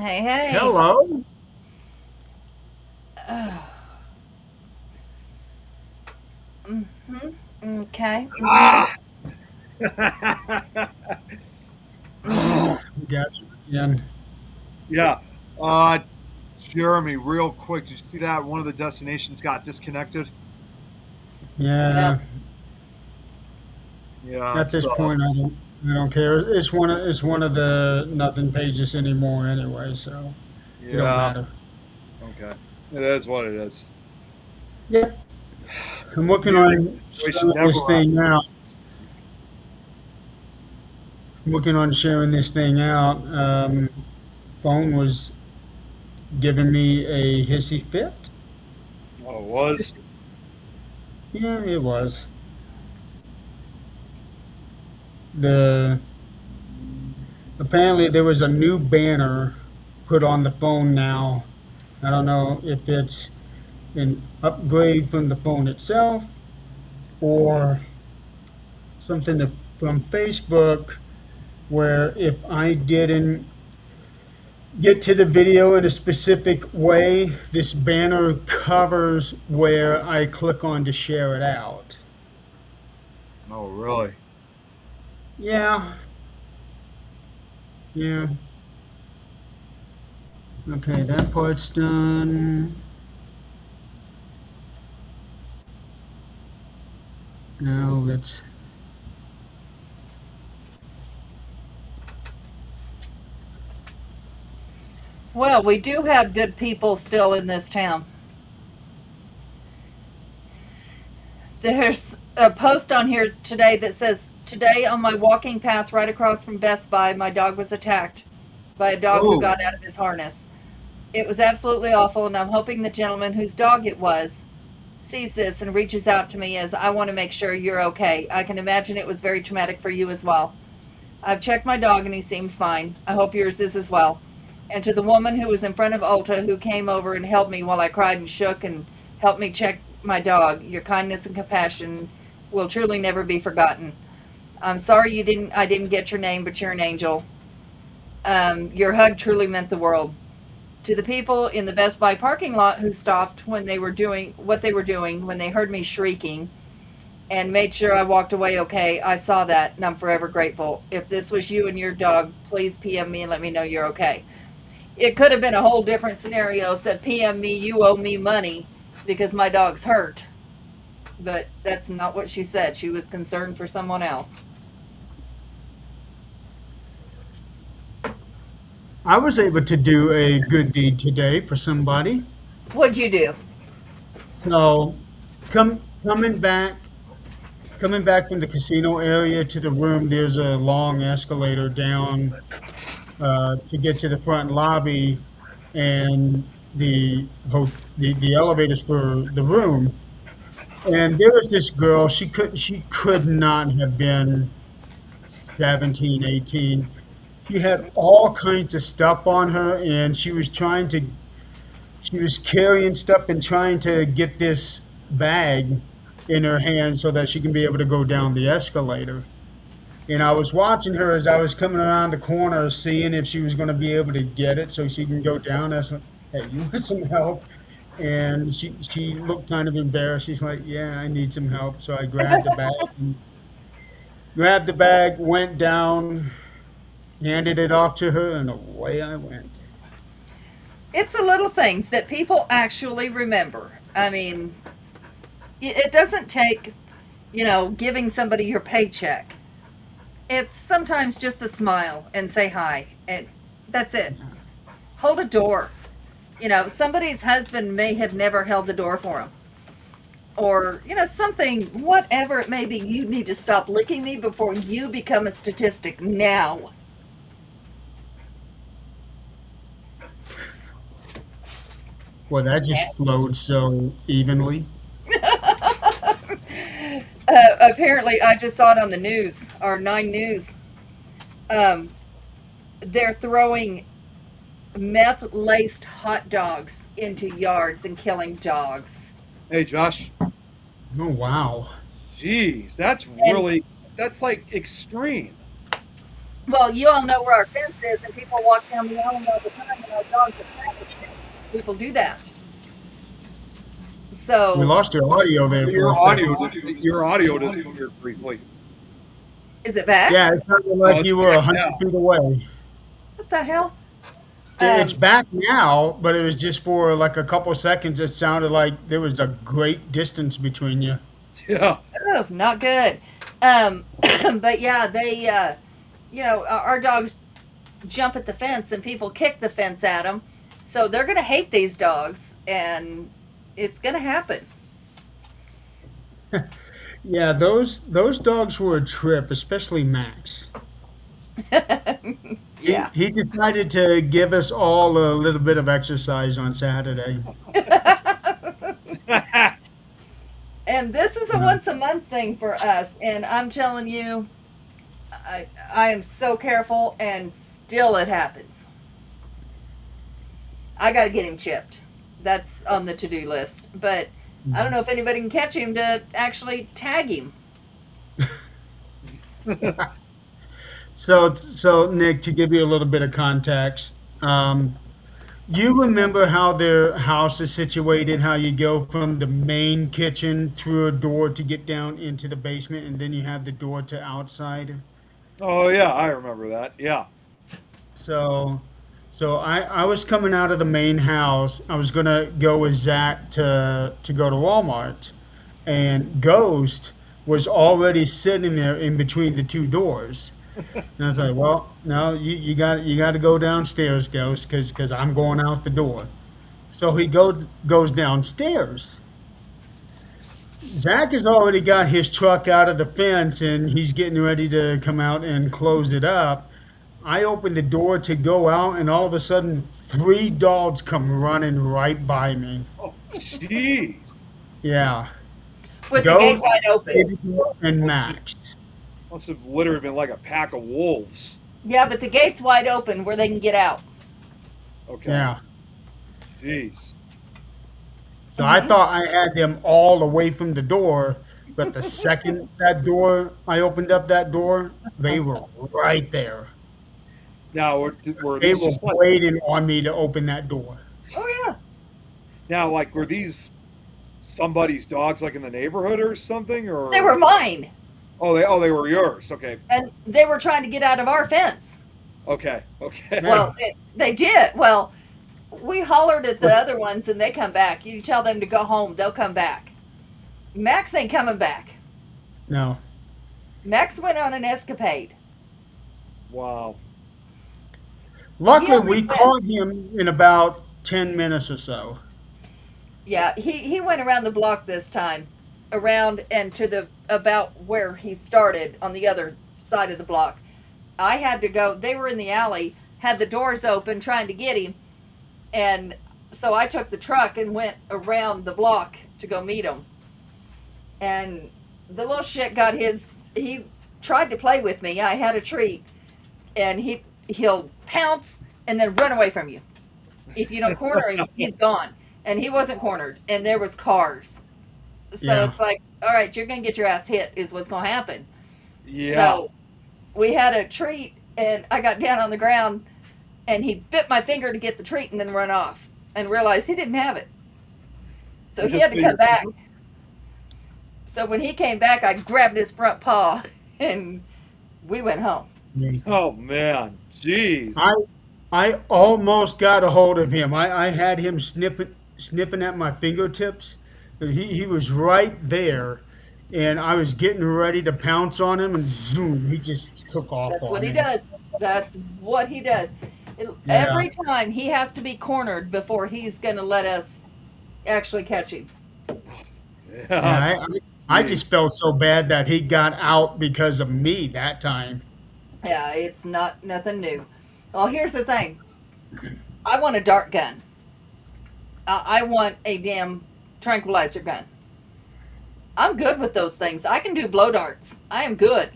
Hey, hey. Hello. Oh, okay. Ah, Got you again. yeah. Uh, Jeremy, real quick, did you see that one of the destinations got disconnected? Yep. Yeah. Yeah, At it's this point, I don't care. It's one of the nothing pages anymore anyway, so it don't yeah. matter. Okay, it is what it is. Yep. I'm working Knew the on situation sharing never this left. thing out. Working on sharing this thing out. Phone was giving me a hissy fit. Oh, it was. Yeah, it was. The Apparently there was a new banner put on the phone now. I don't know if it's an upgrade from the phone itself or something from Facebook where if I didn't get to the video in a specific way, this banner covers where I click on to share it out. Oh, really? Yeah, yeah. Okay, that part's done. Now let's. Well, we do have good people still in this town. There's a post on here today that says, "Today on my walking path right across from Best Buy, my dog was attacked by a dog who Oh, got out of his harness. It was absolutely awful, and I'm hoping the gentleman whose dog it was sees this and reaches out to me as I want to make sure you're okay. I can imagine it was very traumatic for you as well. I've checked my dog and he seems fine. I hope yours is as well." And to the woman who was in front of Ulta who came over and held me while I cried and shook and helped me check my dog, your kindness and compassion will truly never be forgotten. I'm sorry I didn't get your name, but you're an angel. Your hug truly meant the world. To the people in the Best Buy parking lot who stopped when they were doing what they were doing when they heard me shrieking and made sure I walked away okay. I saw that and I'm forever grateful. If this was you and your dog, please PM me and let me know you're okay. It could have been a whole different scenario. Said, PM me, you owe me money because my dog's hurt. But that's not what she said. She was concerned for someone else. I was able to do a good deed today for somebody. What'd you do? So, come coming back coming back from the casino area to the room, there's a long escalator down to get to the front lobby, and the elevators for the room. And there was this girl. She could not have been 17, 18. She had all kinds of stuff on her, and she was carrying stuff and trying to get this bag in her hand so that she can be able to go down the escalator. And I was watching her as I was coming around the corner, seeing if she was going to be able to get it so she can go down. I said, "Hey, you want some help?" And she looked kind of embarrassed. She's like, "Yeah, I need some help." So I grabbed the bag, went down, handed it off to her, and away I went. It's the little things that people actually remember. I mean, it doesn't take, giving somebody your paycheck. It's sometimes just a smile and say hi. And that's it. Hold a door. Somebody's husband may have never held the door for him. Or, something, whatever it may be, you need to stop licking me before you become a statistic now. Well, that just flowed so evenly. Apparently, I just saw it on the news, or 9 News. Um, they're throwing meth laced hot dogs into yards and killing dogs. hey, Josh. Oh, wow. Jeez, And that's like extreme. Well, you all know where our fence is, and people walk down the alley all the time, and our dogs attack it. People do that. We So, lost your audio there for a second. Your audio disappeared briefly. is it back? Yeah, it sounded Oh, like it's you were back 100 now. feet away. What the hell? It's Um, back now, but it was just for like a couple seconds. It sounded like there was a great distance between you. Yeah. oh, not good. But yeah, they, our dogs jump at the fence, and people kick the fence at them. So they're going to hate these dogs, and it's going to happen. Yeah, those dogs were a trip, especially Max. He Yeah. he decided to give us all a little bit of exercise on Saturday. And this is a Yeah. once a month thing for us. And I'm telling you, I am so careful, and still it happens. I got to get him chipped. That's on the to do list. But I don't know if anybody can catch him to actually tag him. So Nick, to give you a little bit of context, you remember how their house is situated, how you go from the main kitchen through a door to get down into the basement, and then you have the door to outside. Oh yeah, I remember that. Yeah. So, so I was coming out of the main house. I was gonna go with Zach to go to Walmart, and Ghost was already sitting there in between the two doors. And I was like, well, no, you got to go downstairs, Ghost, because I'm going out the door. So he goes downstairs. Zach has already got his truck out of the fence and he's getting ready to come out and close it up. I open the door to go out, and all of a sudden, three dogs come running right by me. Oh, jeez. Yeah, With the gate Ghost, wide open. Baby Girl, and Max. Must have literally been like a pack of wolves. Yeah, but the gate's wide open where they can get out. Okay. Yeah. Jeez. So I thought I had them all away from the door, but the second I opened up that door, they were right there. Now, were They these were just like waiting on me to open that door. Oh, yeah. were these somebody's dogs like in the neighborhood or something, or They were mine. they were yours. Okay. And they were trying to get out of our fence. Okay. Okay. Yeah. Well, they did. Well, we hollered at the other ones, and they come back. You tell them to go home, they'll come back. Max ain't coming back. No. Max went on an escapade. Wow. Luckily, only we went- caught him in about 10 minutes or so. Yeah, he went around the block this time, around and to the about where he started on the other side of the block. I had to go. They were in the alley, had the doors open, trying to get him, and so I took the truck and went around the block to go meet him. And the little shit got his. He tried to play with me. I had a treat, and he'll pounce and then run away from you. If you don't corner him, he's gone. And he wasn't cornered, and there was cars. So Yeah. it's like, all right, you're gonna get your ass hit, is what's gonna happen. Yeah. So we had a treat, and I got down on the ground, and he bit my finger to get the treat and then run off, and realized he didn't have it. So You he just had to bit come your back. finger? So when he came back, I grabbed his front paw, and we went home. Oh man. Jeez. I almost got a hold of him. I had him sniffing at my fingertips. He was right there, and I was getting ready to pounce on him, and zoom, he just took off That's on what he me. does. That's what he does. Yeah. Every time he has to be cornered before he's going to let us actually catch him. Yeah, Yeah. I just felt so bad that he got out because of me that time. Yeah, it's nothing new. Well, here's the thing. I want a dart gun. I want a damn tranquilizer gun. I'm good with those things. I can do blow darts. I am good.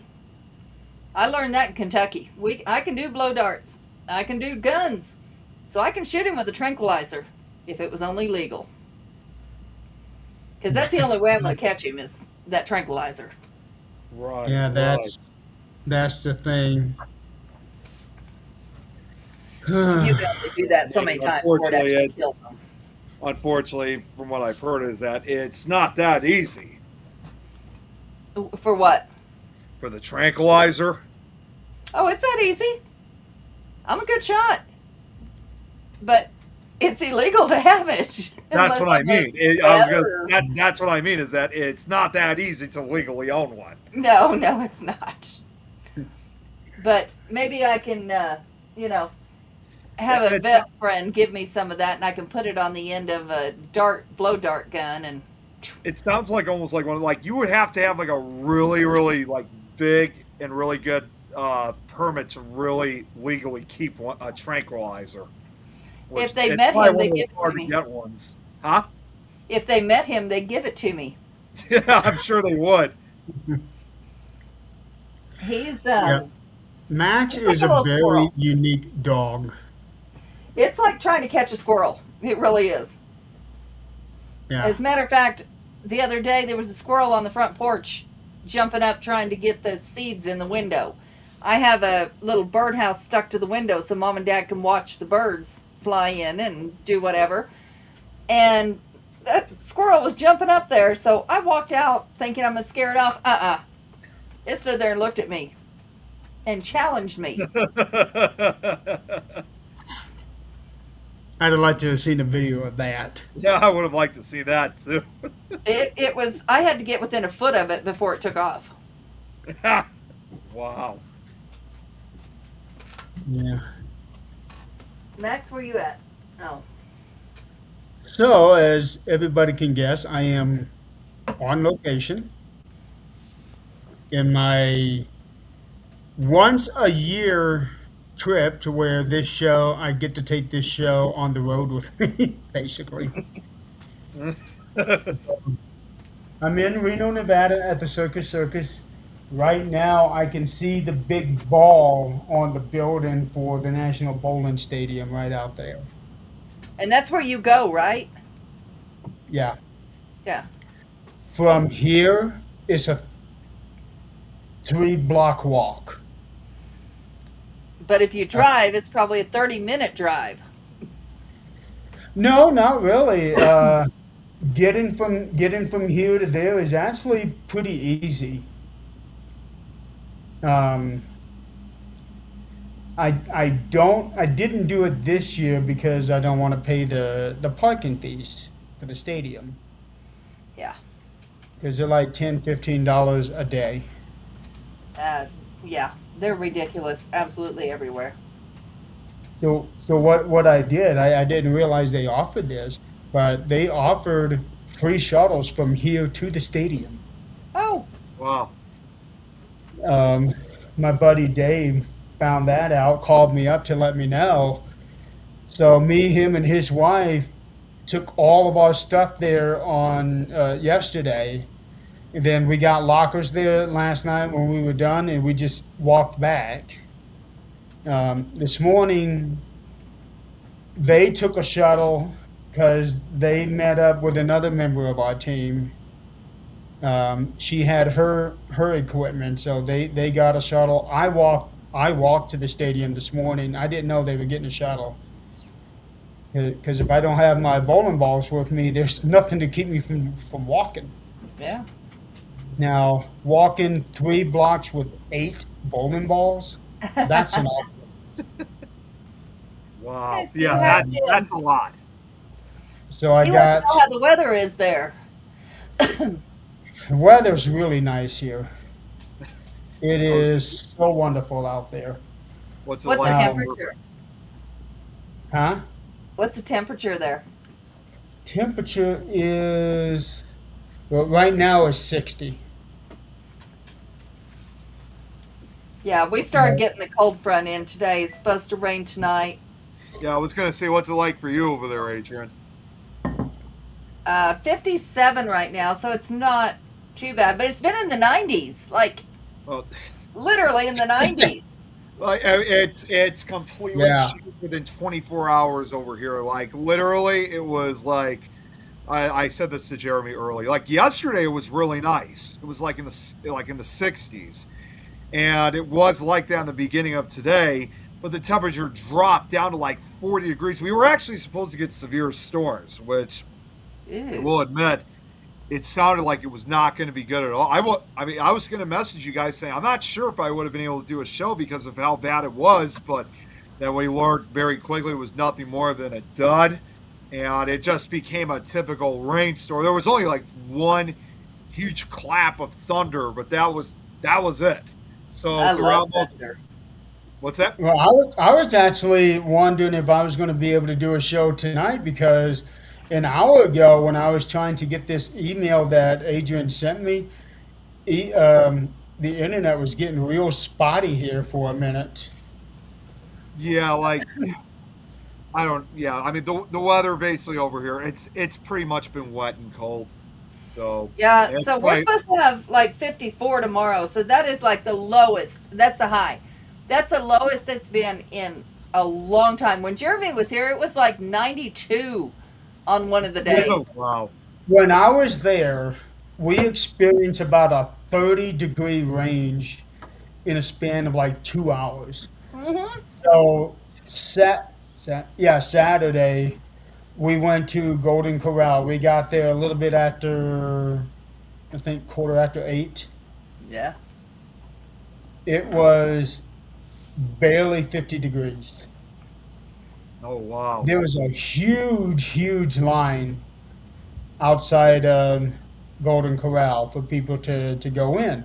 I learned that in Kentucky. I can do blow darts. I can do guns. So I can shoot him with a tranquilizer if it was only legal. Because that's the only way I'm going to catch him is that tranquilizer. Right. Yeah, right. that's the thing. You can only do that so many times before it Unfortunately, actually it's kills them. unfortunately from what I've heard is that it's not that easy For what? for the tranquilizer. Oh, it's that easy. I'm a good shot. But it's illegal to have it. That's Unless what I I'm mean. a I was gonna. better- That's what I mean is that it's not that easy to legally own one. No, no, it's not. But maybe I can, have a It's- vet friend give me some of that, and I can put it on the end of a blow dart gun, and It sounds like almost like one. Like you would have to have like a really, really like big and really good permit to really legally keep a tranquilizer. If they it's met probably him, one they of those give it to hard to me. get ones, huh? If they met him, they'd give it to me. Yeah, I'm sure they would. He's Yeah. Max It's like is a a little very squirrel. unique dog. it's like trying to catch a squirrel. It really is. Yeah. As a matter of fact, the other day there was a squirrel on the front porch jumping up trying to get the seeds in the window. I have a little birdhouse stuck to the window so mom and dad can watch the birds fly in and do whatever. And that squirrel was jumping up there, so I walked out thinking I'm going to scare it off. It stood there and looked at me and challenged me. I'd have liked to have seen a video of that. Yeah, I would have liked to see that too. It was, I had to get within a foot of it before it took off. Wow. Yeah. Max, where you at? Oh. So, as everybody can guess, I am on location in my once a year trip to where this show, I get to take this show on the road with me, basically. I'm in Reno, Nevada at the Circus. Right now, I can see the big ball on the building for the National Bowling Stadium right out there. And that's where you go, right? Yeah. Yeah. From here, it's a 3-block walk. But if you drive, it's probably a 30-minute drive. No, not really. Getting from here to there is actually pretty easy. I didn't do it this year because I don't want to pay the parking fees for the stadium. Yeah. Because they're like $10-15 a day. Yeah. They're ridiculous. Absolutely everywhere. So what I did, I didn't realize they offered this, but they offered free shuttles from here to the stadium. Oh, Wow. My buddy Dave found that out, called me up to let me know. So me, him, and his wife took all of our stuff there on yesterday. And then we got lockers there last night when we were done, and we just walked back. This morning, they took a shuttle because they met up with another member of our team. She had her equipment, so they got a shuttle. I walked to the stadium this morning. I didn't know they were getting a shuttle because if I don't have my bowling balls with me, there's nothing to keep me from walking. yeah. Now, walking 3 blocks with 8 bowling balls, that's an awful. Wow. Yes, you Yeah, have that's a lot. So I He wants got, to know how the weather is there. the weather's really nice here. It is so wonderful out there. What's it What's the like? temperature? Huh? What's the temperature there? Temperature is, well, right now is 60. Yeah, we started getting the cold front in today. It's supposed to rain tonight. Yeah, I was gonna say, what's it like for you over there, Adrian? 57 right now, so it's not too bad. But it's been in the 90s, like Well, literally in the 90s. like it's completely Yeah. changed within 24 hours over here. Like literally, it was like I said this to Jeremy early. Like yesterday, it was really nice. It was like in the 60s, and it was like that in the beginning of today. but the temperature dropped down to like 40 degrees. We were actually supposed to get severe storms, which I Ew. will admit, it sounded like it was not going to be good at all. I mean, I was going to message you guys saying I'm not sure if I would have been able to do a show because of how bad it was, but then we learned very quickly it was nothing more than a dud, and it just became a typical rainstorm. There was only like one huge clap of thunder, but that was it. So I love throughout most, thunder. what's that? Well, I was actually wondering if I was going to be able to do a show tonight because an hour ago, when I was trying to get this email that Adrian sent me, the internet was getting real spotty here for a minute. Yeah, like I don't. Yeah, I mean the weather basically over here. It's pretty much been wet and cold. So Yeah, it's so we're quite. supposed to have like 54 tomorrow. So that is like the lowest. That's a high. That's the lowest it's been in a long time. When Jeremy was here, it was like 92 on one of the Oh, days. wow. When I was there, we experienced about a 30-degree range in a span of like 2 hours. Hmm. So, Saturday, we went to Golden Corral. We got there a little bit after, I think, quarter after 8. Yeah. It was barely 50 degrees. Oh, wow. There was a huge, huge line outside Golden Corral for people to go in.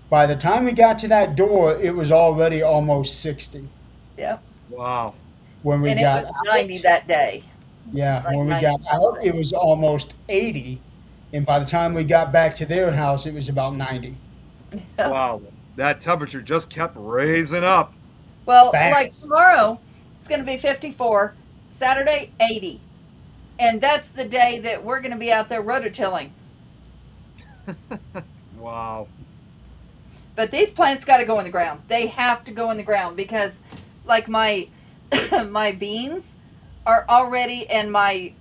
By the time we got to that door, it was already almost 60. Yeah. Wow. When we And it got was out, 90 that day. yeah, Like when we 90 got out, it was almost 80. And by the time we got back to their house, it was about 90. Wow. That temperature just kept raising up. Well, like Fast. tomorrow, it's going to be 54. Saturday, 80. And that's the day that we're going to be out there rototilling. Wow. But these plants got to go in the ground. They have to go in the ground because, like my my beans are already, and my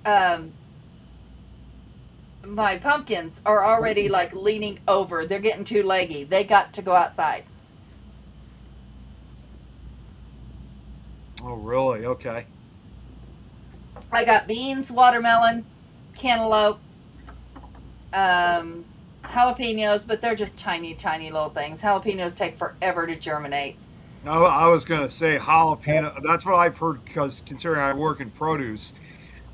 pumpkins are already like leaning over. They're getting too leggy. They got to go outside. Oh, really? Okay. I got beans, watermelon, cantaloupe, jalapenos, but they're just tiny, tiny little things. Jalapenos take forever to germinate. I was going to say jalapeno. That's what I've heard because considering I work in produce,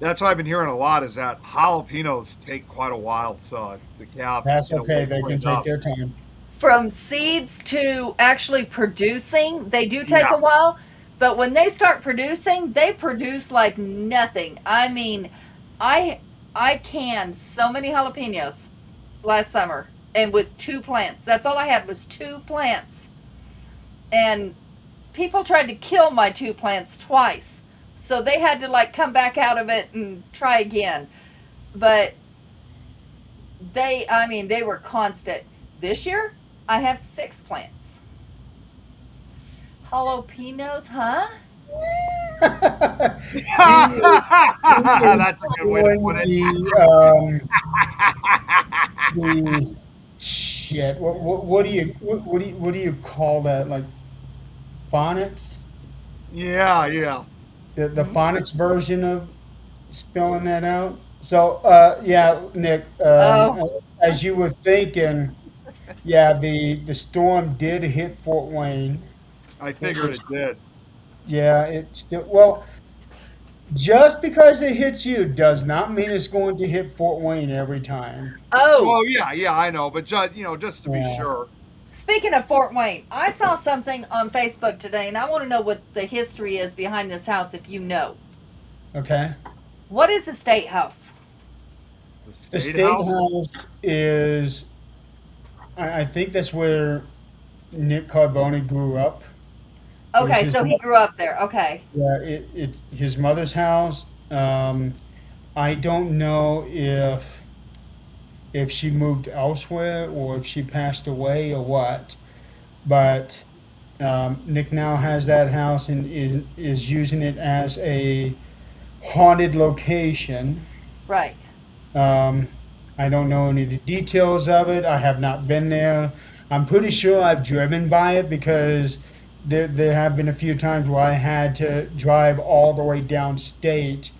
that's what I've been hearing a lot is that jalapenos take quite a while to have, That's okay. wake They can take up. their time. From seeds to actually producing, they do take Yeah. a while, but when they start producing, they produce like nothing. I mean, I canned so many jalapenos last summer and with 2 plants. That's all I had was 2 plants. And people tried to kill my 2 plants twice. So they had to like come back out of it and try again. But I mean, they were constant. This year, I have 6 plants. Jalapenos, huh? That's a good way to put it. The shit. What do you call that? Like phonics? Yeah, yeah. The phonics version of spelling that out. So yeah, Nick. Oh, As you were thinking, yeah, the storm did hit Fort Wayne. I It figured was it did. Yeah, it still well. Just because it hits you does not mean it's going to hit Fort Wayne every time. oh, Well, yeah, yeah, I know, but just to be Yeah. sure. speaking of Fort Wayne, I saw something on Facebook today, and I want to know what the history is behind this house if you know. Okay. What is the State House? The State State House. House is, I think that's where Nick Carboni grew up. It was Okay, his, so he grew up there. Okay. yeah, it's his mother's house. I don't know if she moved elsewhere or if she passed away or what, but Nick now has that house and is using it as a haunted location. Right. Um, I don't know any of the details of it. I have not been there. I'm pretty sure I've driven by it because there have been a few times where I had to drive all the way downstate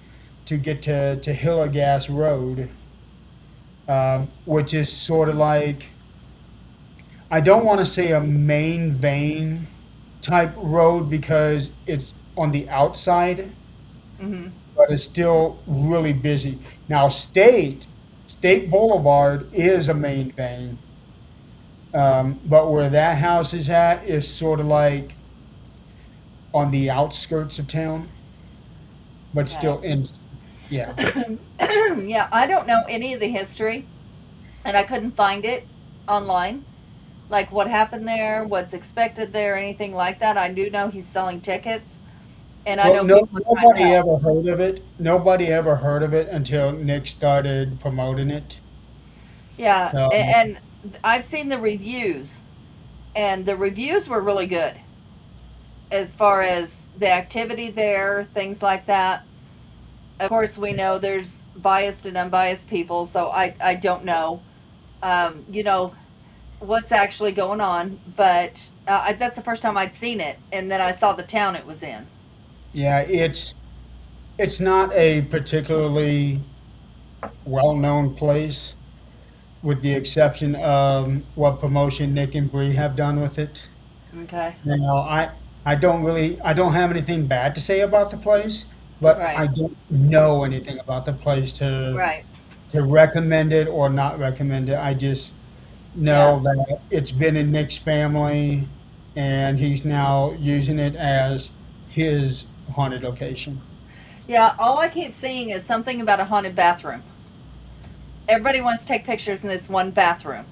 to get to Hillagas Road, which is sort of like, I don't want to say a main vein type road because it's on the outside, Hmm. but it's still really busy. Now, State Boulevard is a main vein, but where that house is at is sort of like on the outskirts of town, but Okay. still in. Yeah, Yeah, I don't know any of the history, and I couldn't find it online. Like what happened there, what's expected there, anything like that. I do know he's selling tickets, and I well, know people are trying to nobody help. ever heard of it. Nobody ever heard of it until Nick started promoting it. Yeah, Um, and I've seen the reviews, and the reviews were really good as far as the activity there, things like that. Of course, we know there's biased and unbiased people, so I don't know, you know, what's actually going on, but that's the first time I'd seen it, and then I saw the town it was in. yeah, it's not a particularly well-known place, with the exception of what promotion Nick and Bree have done with it. Okay, Now, I don't have anything bad to say about the place, but right, I don't know anything about the place right, to recommend it or not recommend it. I just yeah. know that it's been in Nick's family, and he's now using it as his haunted location. Yeah, all I keep seeing is something about a haunted bathroom. Everybody wants to take pictures in this one bathroom.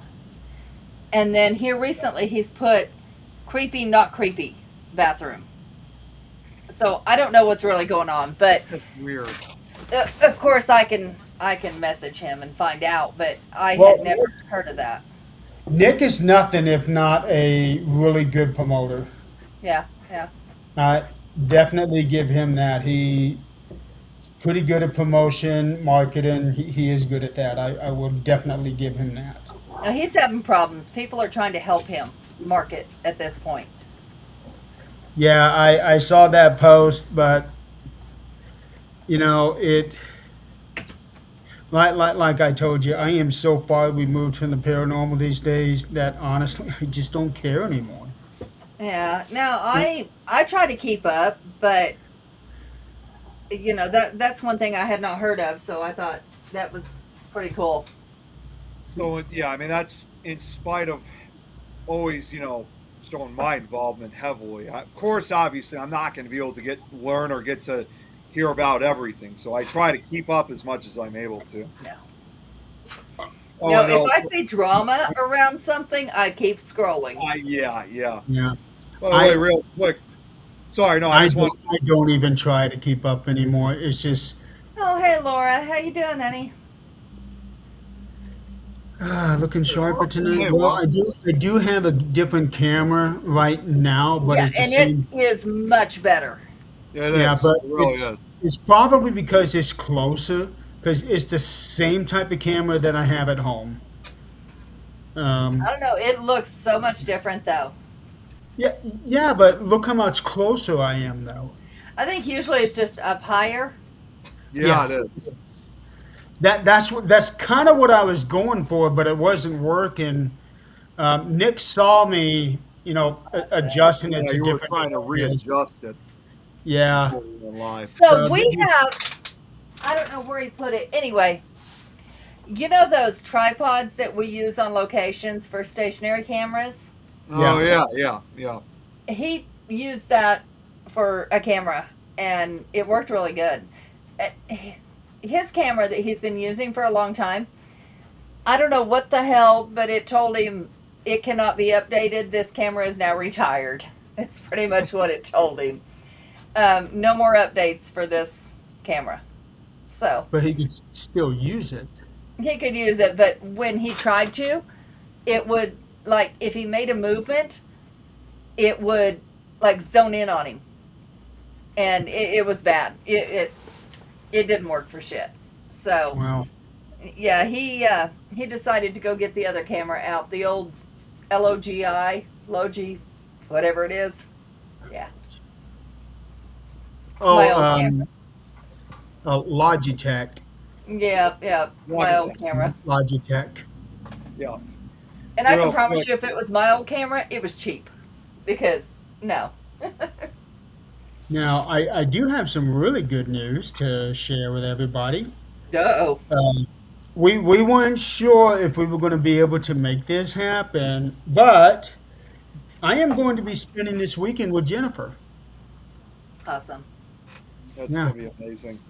And then here recently he's put creepy, not creepy bathroom. So I don't know what's really going on, but That's weird. of course I can message him and find out, but I had Well, never heard of that. Nick is nothing if not a really good promoter. Yeah, yeah. I definitely give him that. He pretty good at promotion, marketing. He is good at that. I will definitely give him that. Now he's having problems. People are trying to help him market at this point. Yeah, I saw that post, but it like I told you, I am so far removed from the paranormal these days that honestly, I just don't care anymore. Yeah. Now I try to keep up, but that's one thing I had not heard of, so I thought that was pretty cool. So yeah, I mean that's in spite of always, showing my involvement heavily. Of course, obviously, I'm not going to be able to learn or get to hear about everything. So I try to keep up as much as I'm able to. No. Oh No, if no, I see drama around something, I keep scrolling. yeah, yeah. Yeah, By the way, I real quick, sorry, no, I just want to. I don't even try to keep up anymore. It's just Oh, hey Laura, how you doing, honey? looking sharper tonight. Hey, Well, well, I do have a different camera right now, but Yeah, it's the and it same. is much better. yeah, it Yeah, is. but It really is. it's probably because it's closer, because it's the same type of camera that I have at home. I Um, don't know. It looks so much different though. yeah, yeah, but look how much closer I am, though. I think usually it's just up higher. Yeah, Yeah, it is. that's kind of what I was going for, but it wasn't working. Nick saw me, I see. adjusting it Yeah, to you were different trying to areas. readjust it Yeah. before we went live. So So we have, I don't know where he put it. Anyway, you know those tripods that we use on locations for stationary cameras? Oh yeah. yeah, yeah, yeah. He used that for a camera and it worked really good. Uh, His camera that he's been using for a long time, I don't know what the hell, but it told him it cannot be updated. This camera is now retired. It's pretty much what it told him. No more updates for this camera. So But he could still use it. he could use it, but when he tried to, it would, like, if he made a movement, it would, like, zone in on him. And it was bad. It didn't work for shit. So, Wow. yeah, he decided to go get the other camera out, the old LOGI, Logi, whatever it is. Yeah. Oh, My old camera. Logitech. Yep, yep. My old Logitech. camera. Logitech. Yeah. And I can Real promise quick. you, if it was my old camera, it was cheap. Because, no. Now, I do have some really good news to share with everybody. Uh-oh. Um, we weren't sure if we were going to be able to make this happen, but I am going to be spending this weekend with Jennifer. Awesome. That's Yeah. going to be amazing.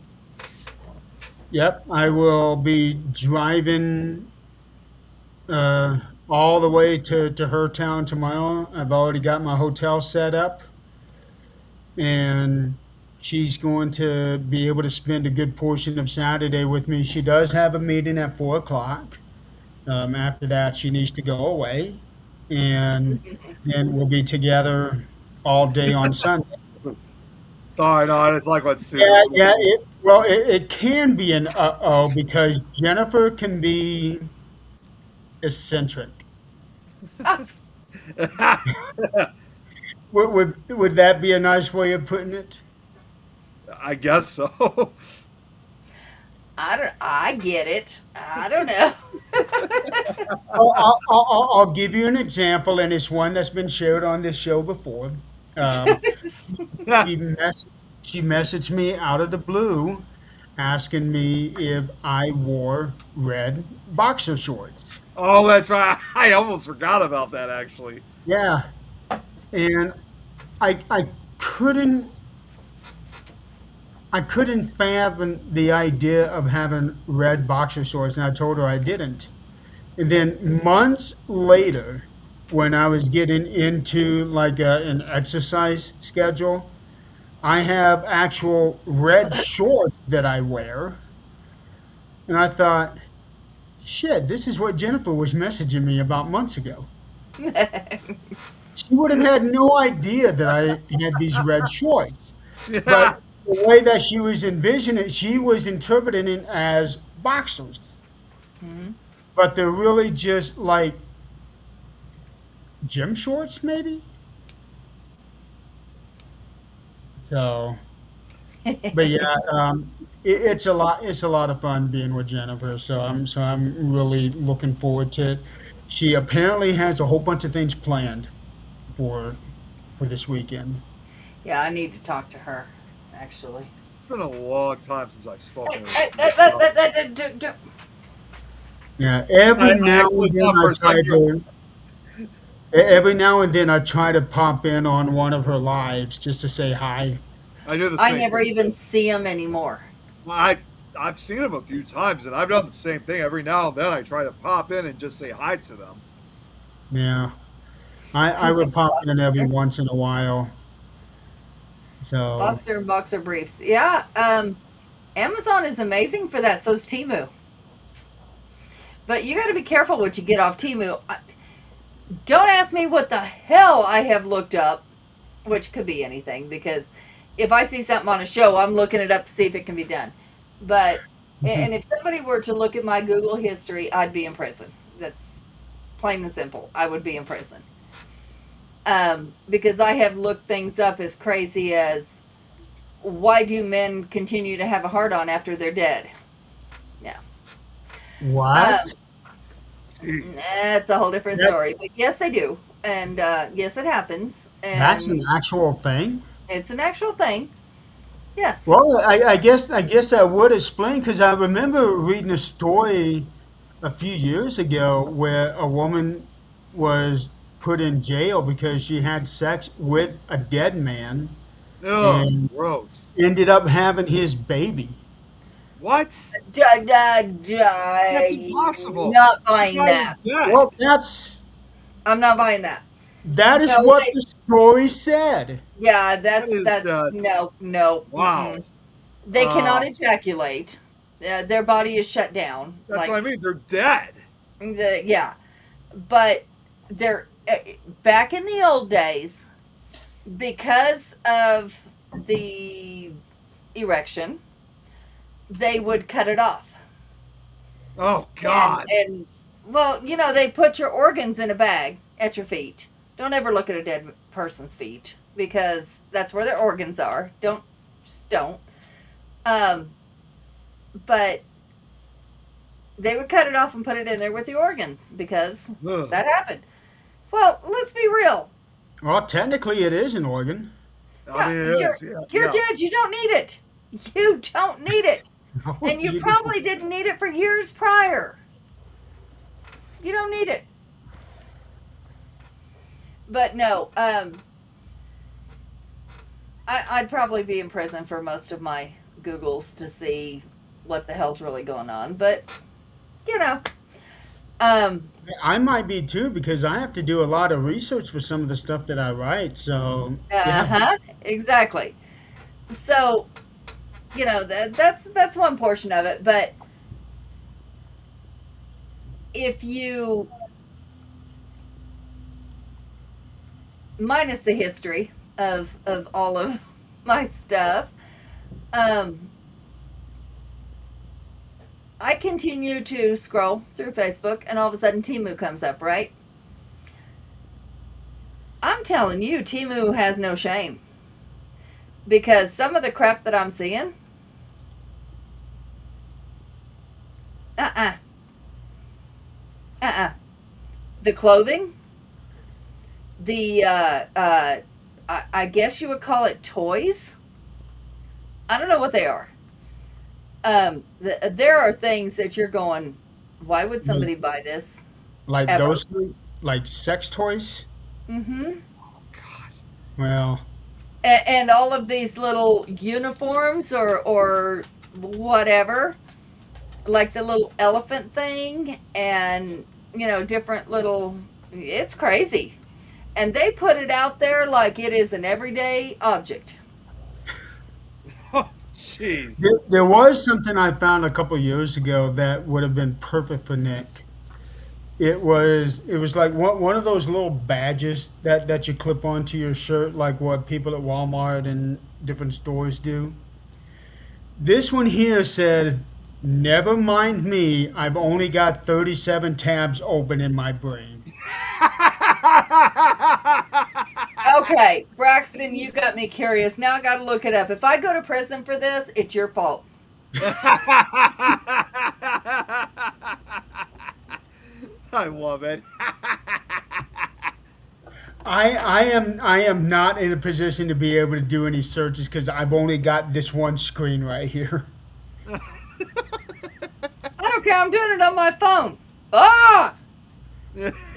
Yep, I will be driving uh, all the way to her town tomorrow. I've already got my hotel set up, and she's going to be able to spend a good portion of Saturday with me. She does have a meeting at 4 o'clock. After that, she needs to go away, and then we'll be together all day on Sunday. Sorry, no, it's like what Yeah, Sue. yeah. It can be an uh-oh because Jennifer can be eccentric. Would that be a nice way of putting it? I guess so. I get it. I don't know. I'll give you an example, and it's one that's been shared on this show before. Um, she, mess- she messaged me out of the blue asking me if I wore red boxer shorts. Oh, that's right. I almost forgot about that, actually. Yeah, and I couldn't I couldn't fathom the idea of having red boxer shorts, and I told her I didn't. And then months later, when I was getting into like an exercise schedule, I have actual red shorts that I wear, and I thought, shit, this is what Jennifer was messaging me about months ago. She would have had no idea that I had these red shorts. Yeah. But the way that she was envisioning it, she was interpreting it as boxers. But they're really just like gym shorts, maybe? So, but yeah, it's a lot of fun being with Jennifer. So I'm really looking forward to it. She apparently has a whole bunch of things planned for for this weekend. Yeah, I need to talk to her, actually. It's been a long time since I've spoken to Hey, her. Yeah, every I now actually and then thought for I a try second to. Every now and then I try to pop in on one of her lives just to say hi. I do the I same never thing. even see him anymore. I've seen them a few times, and I've done the same thing. Every now and then, I try to pop in and just say hi to them. Yeah, I would pop in every once in a while. So Boxer and boxer briefs. Yeah, Amazon is amazing for that. So's Temu. But you got to be careful what you get off Temu. Don't ask me what the hell I have looked up, which could be anything, because if I see something on a show, I'm looking it up to see if it can be done. But, and if somebody were to look at my Google history, I'd be in prison. That's plain and simple. I would be in prison. Because I have looked things up as crazy as why do men continue to have a heart on after they're dead? Yeah. what? Jeez. That's a whole different That, story. But yes, they do. And yes, it happens. that's an And actual thing. it's an actual thing. Yes. Well, I guess I would explain because I remember reading a story a few years ago where a woman was put in jail because she had sex with a dead man Oh, and gross. ended up having his baby. What? That's impossible. Not The buying guy is that. dead. Well, I'm I'm not buying that. that is No, what the story said. yeah, That is that's no, no. wow. Mm-mm. They cannot Uh, ejaculate. Their body is shut down. that's what I Like mean. They're dead. yeah, but they're back in the old days because of the erection. They would cut it off, Oh and God. well, they put your organs in a bag at your feet. Don't ever look at a dead person's feet. because that's where their organs are. Just don't. Um, but they would cut it off and put it in there with the organs because Ugh. that happened. Well, let's be real. Well, technically, it is an organ. I mean, it is. Yeah, You're yeah. dead. You don't need it. You don't need it. And you You- probably didn't need it for years prior. You don't need it. But no, I'd probably be in prison for most of my Googles to see what the hell's really going on. But, you know, I might be too because I have to do a lot of research for some of the stuff that I write. So yeah, exactly. So, you know, that's one portion of it. But if you minus the history of all of my stuff, I continue to scroll through Facebook, and all of a sudden Timu comes up, right? I'm telling you, Timu has no shame, because some of the crap that I'm seeing, the clothing, the I guess you would call it toys. I don't know what they are. There are things that you're going, why would somebody buy this? like Ever. those, like sex toys. Mm-hmm. God. Well, And all of these little uniforms or whatever, like the little elephant thing, and you know, different little. It's crazy, and they put it out there like it is an everyday object. Jeez. there was something I found a couple years ago that would have been perfect for Nick. It was like one of those little badges that you clip onto your shirt, like what people at Walmart and different stores do. This one here said, "Never mind me. I've only got 37 tabs open in my brain." Okay, Braxton, you got me curious. Now I got to look it up. If I go to prison for this, it's your fault. I love it. I am not in a position to be able to do any searches because I've only got this one screen right here. I don't care. I'm doing it on my phone. Ah!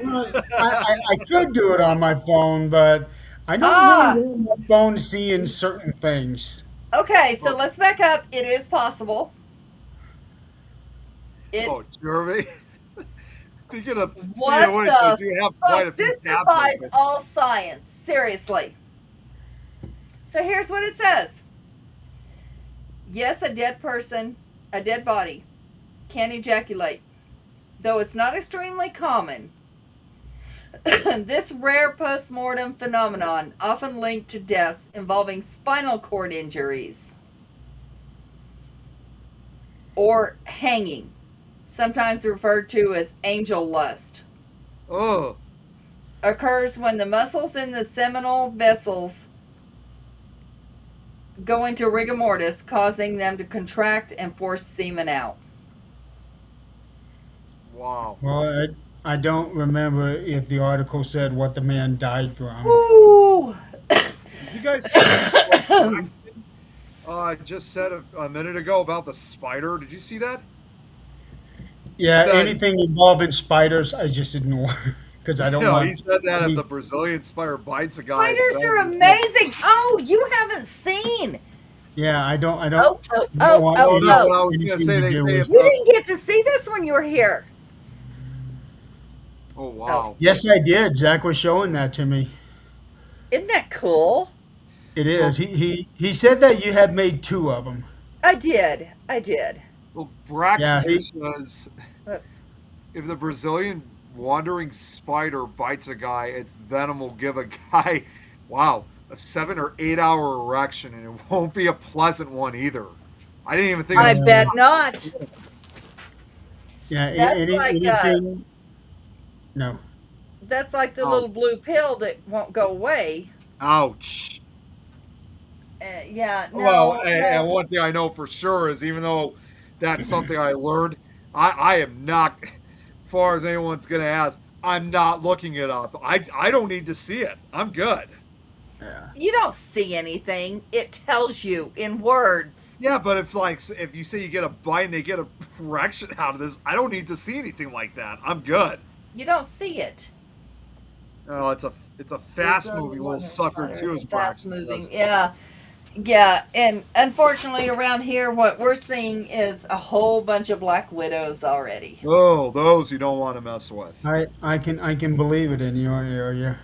Well, I could do it on my phone, but I don't Ah! really want my phone seeing certain things. Okay, so let's back up. It is possible. It Oh, Jeremy. Speaking of What which, the we do have quite a few this tabs defies open. all science. Seriously. So here's what it says. Yes, a dead person, a dead body, can ejaculate. Though it's not extremely common, this rare post-mortem phenomenon often linked to deaths involving spinal cord injuries or hanging, sometimes referred to as angel lust, Oh, occurs when the muscles in the seminal vessels go into rigor mortis, causing them to contract and force semen out. wow. Well, I don't remember if the article said what the man died from. Ooh. Did you guys see what Braxton just said a minute ago about the spider? Did you see that? Yeah, Said- anything involving spiders, I just ignore because I don't No, want. he said that if the Brazilian spider bites a guy. it's Spiders are better than- amazing. Oh, you haven't seen. Yeah, I don't. I Oh, don't. oh, I don't oh, want oh, Oh, anything no, oh. what I was going to say, they to do say with- if You didn't get to see this when you were here. Oh, wow. Yes, I did. Zach was showing that to me. Isn't that cool? It is. He said that you had made 2 of them. I did. I did. Well, Braxton Yeah, he- says Whoops. if the Brazilian wandering spider bites a guy, its venom will give a guy, wow, a 7 or 8 hour erection, and it won't be a pleasant one either. I didn't even think. I it was bet not. Yeah, That's like, anything. No. That's like the Oh. little blue pill that won't go away. Ouch. Yeah, Well, no, and one thing I know for sure is even though that's something I learned, I am not, as far as anyone's going to ask, I'm not looking it up. I don't need to see it. I'm good. Yeah. you don't see anything. It tells you in words. Yeah, but if you say you get a bite and they get a fraction out of this, I don't need to see anything like that. I'm good. You don't see it. Oh, it's a fast moving little sucker too, as Fast Braxton moving. says. Yeah. Yeah, and unfortunately around here what we're seeing is a whole bunch of black widows already. Oh, those you don't want to mess with. I can believe it in your area.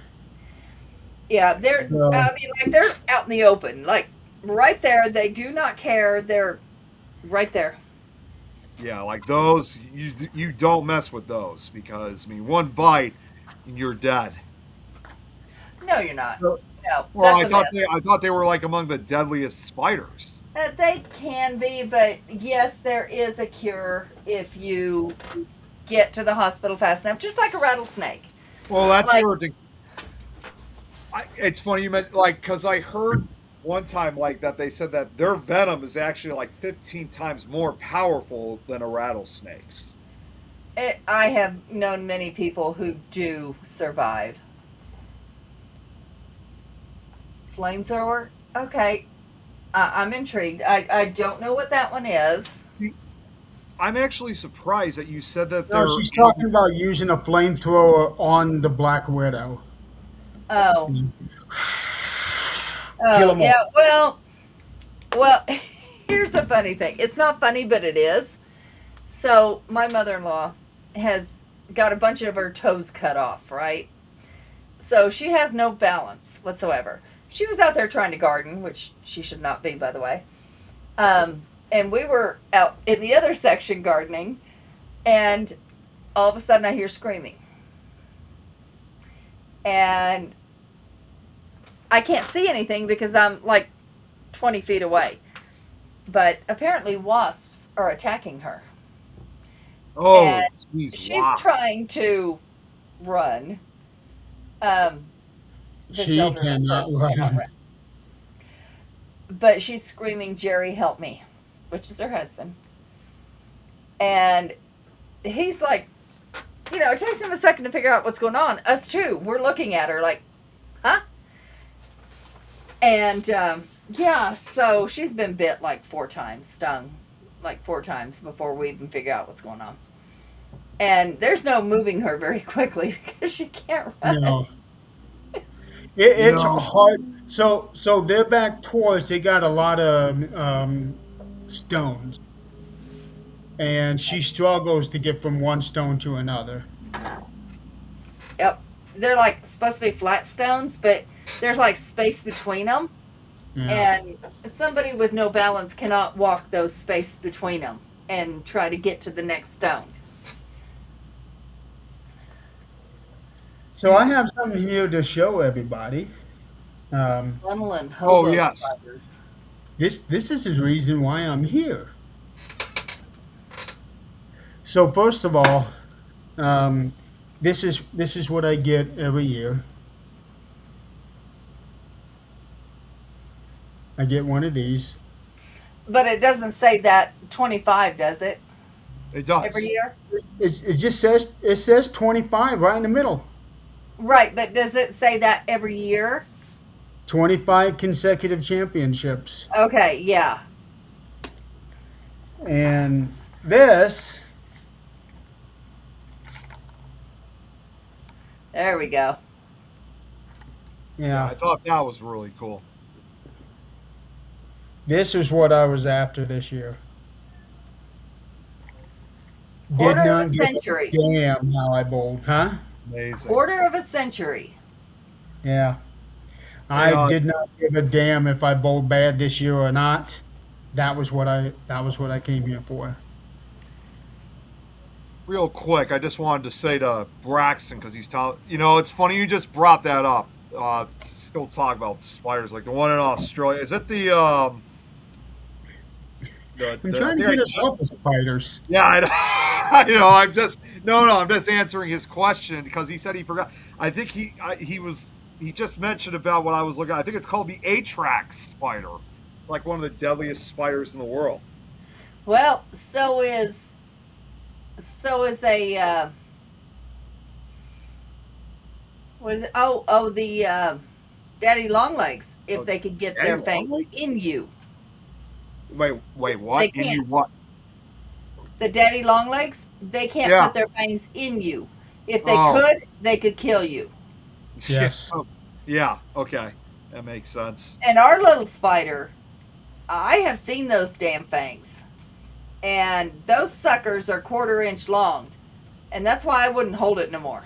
Yeah, they're So, I mean like they're out in the open. Like right there, they do not care. They're right there. Yeah, like those you don't mess with those because I mean one bite and you're dead. No, you're not. so No, Well, that's a myth. I thought they were like among the deadliest spiders. They can be, but yes, there is a cure if you get to the hospital fast enough, just like a rattlesnake. Well, that's Like, where it's funny you meant like because I heard one time like that they said that their venom is actually like 15 times more powerful than a rattlesnake's. I have known many people who do survive. Flamethrower? Okay, I'm intrigued. I don't know what that one is. I'm actually surprised that you said that no, they're she's talking about using a flamethrower on the Black Widow. Oh, Kill oh, 'em yeah. all. Well, here's the funny thing. It's not funny, but it is. So my mother-in-law has got a bunch of her toes cut off, right? So she has no balance whatsoever. She was out there trying to garden, which she should not be, by the way. And we were out in the other section gardening, and all of a sudden I hear screaming. And I can't see anything because I'm like 20 feet away. But apparently wasps are attacking her. oh And jeez, she's wow. trying to run. This She elderly cannot person cannot run. run. But she's screaming, Jerry, help me, which is her husband. And he's like, it takes him a second to figure out what's going on. Us too. We're looking at her like, huh? And yeah, so she's been bit like 4 times, stung like 4 times before we even figure out what's going on. And there's no moving her very quickly because she can't run. No, it's No. hard. So their back tours, they got a lot of stones, and she struggles to get from one stone to another. Yep. They're like supposed to be flat stones, but there's like space between them. Yeah. And somebody with no balance cannot walk those space between them and try to get to the next stone. So I have something here to show everybody. Funnel and Oh, hobo yes. spiders. This is the reason why I'm here. So first of all, this is what I get every year. I get one of these. But it doesn't say that 25, does it? It does. Every year? It just says 25 right in the middle. Right, but does it say that every year? 25 consecutive championships. Okay, yeah. And this, There we go. Yeah, I yeah, thought that was really cool. this is what I was after this year. Did Quarter of not a give a century. damn how I bowled, huh? Amazing. Quarter of a century. Yeah. I Yeah. did not give a damn if I bowled bad this year or not. That was what I came here for. Real quick, I just wanted to say to Braxton because he's telling. It's funny you just brought that up. Still talk about spiders like the one in Australia. Is it the I'm trying to get us off of spiders. Yeah, I know. I know. I'm just no. I'm just answering his question because he said he forgot. I think he he just mentioned about what I was looking at. I think it's called the Atrax spider. It's like one of the deadliest spiders in the world. Well, so is a what is it? Oh, the daddy long legs. If they could get their Daddy fangs longlegs? in you, Wait, what? they In you can't. what? The daddy long legs, they can't Yeah. put their fangs in you. If Oh. they could kill you. Yes. Oh, yeah. Okay, that makes sense. And our little spider, I have seen those damn fangs. And those suckers are 1/4 inch long. And that's why I wouldn't hold it no more.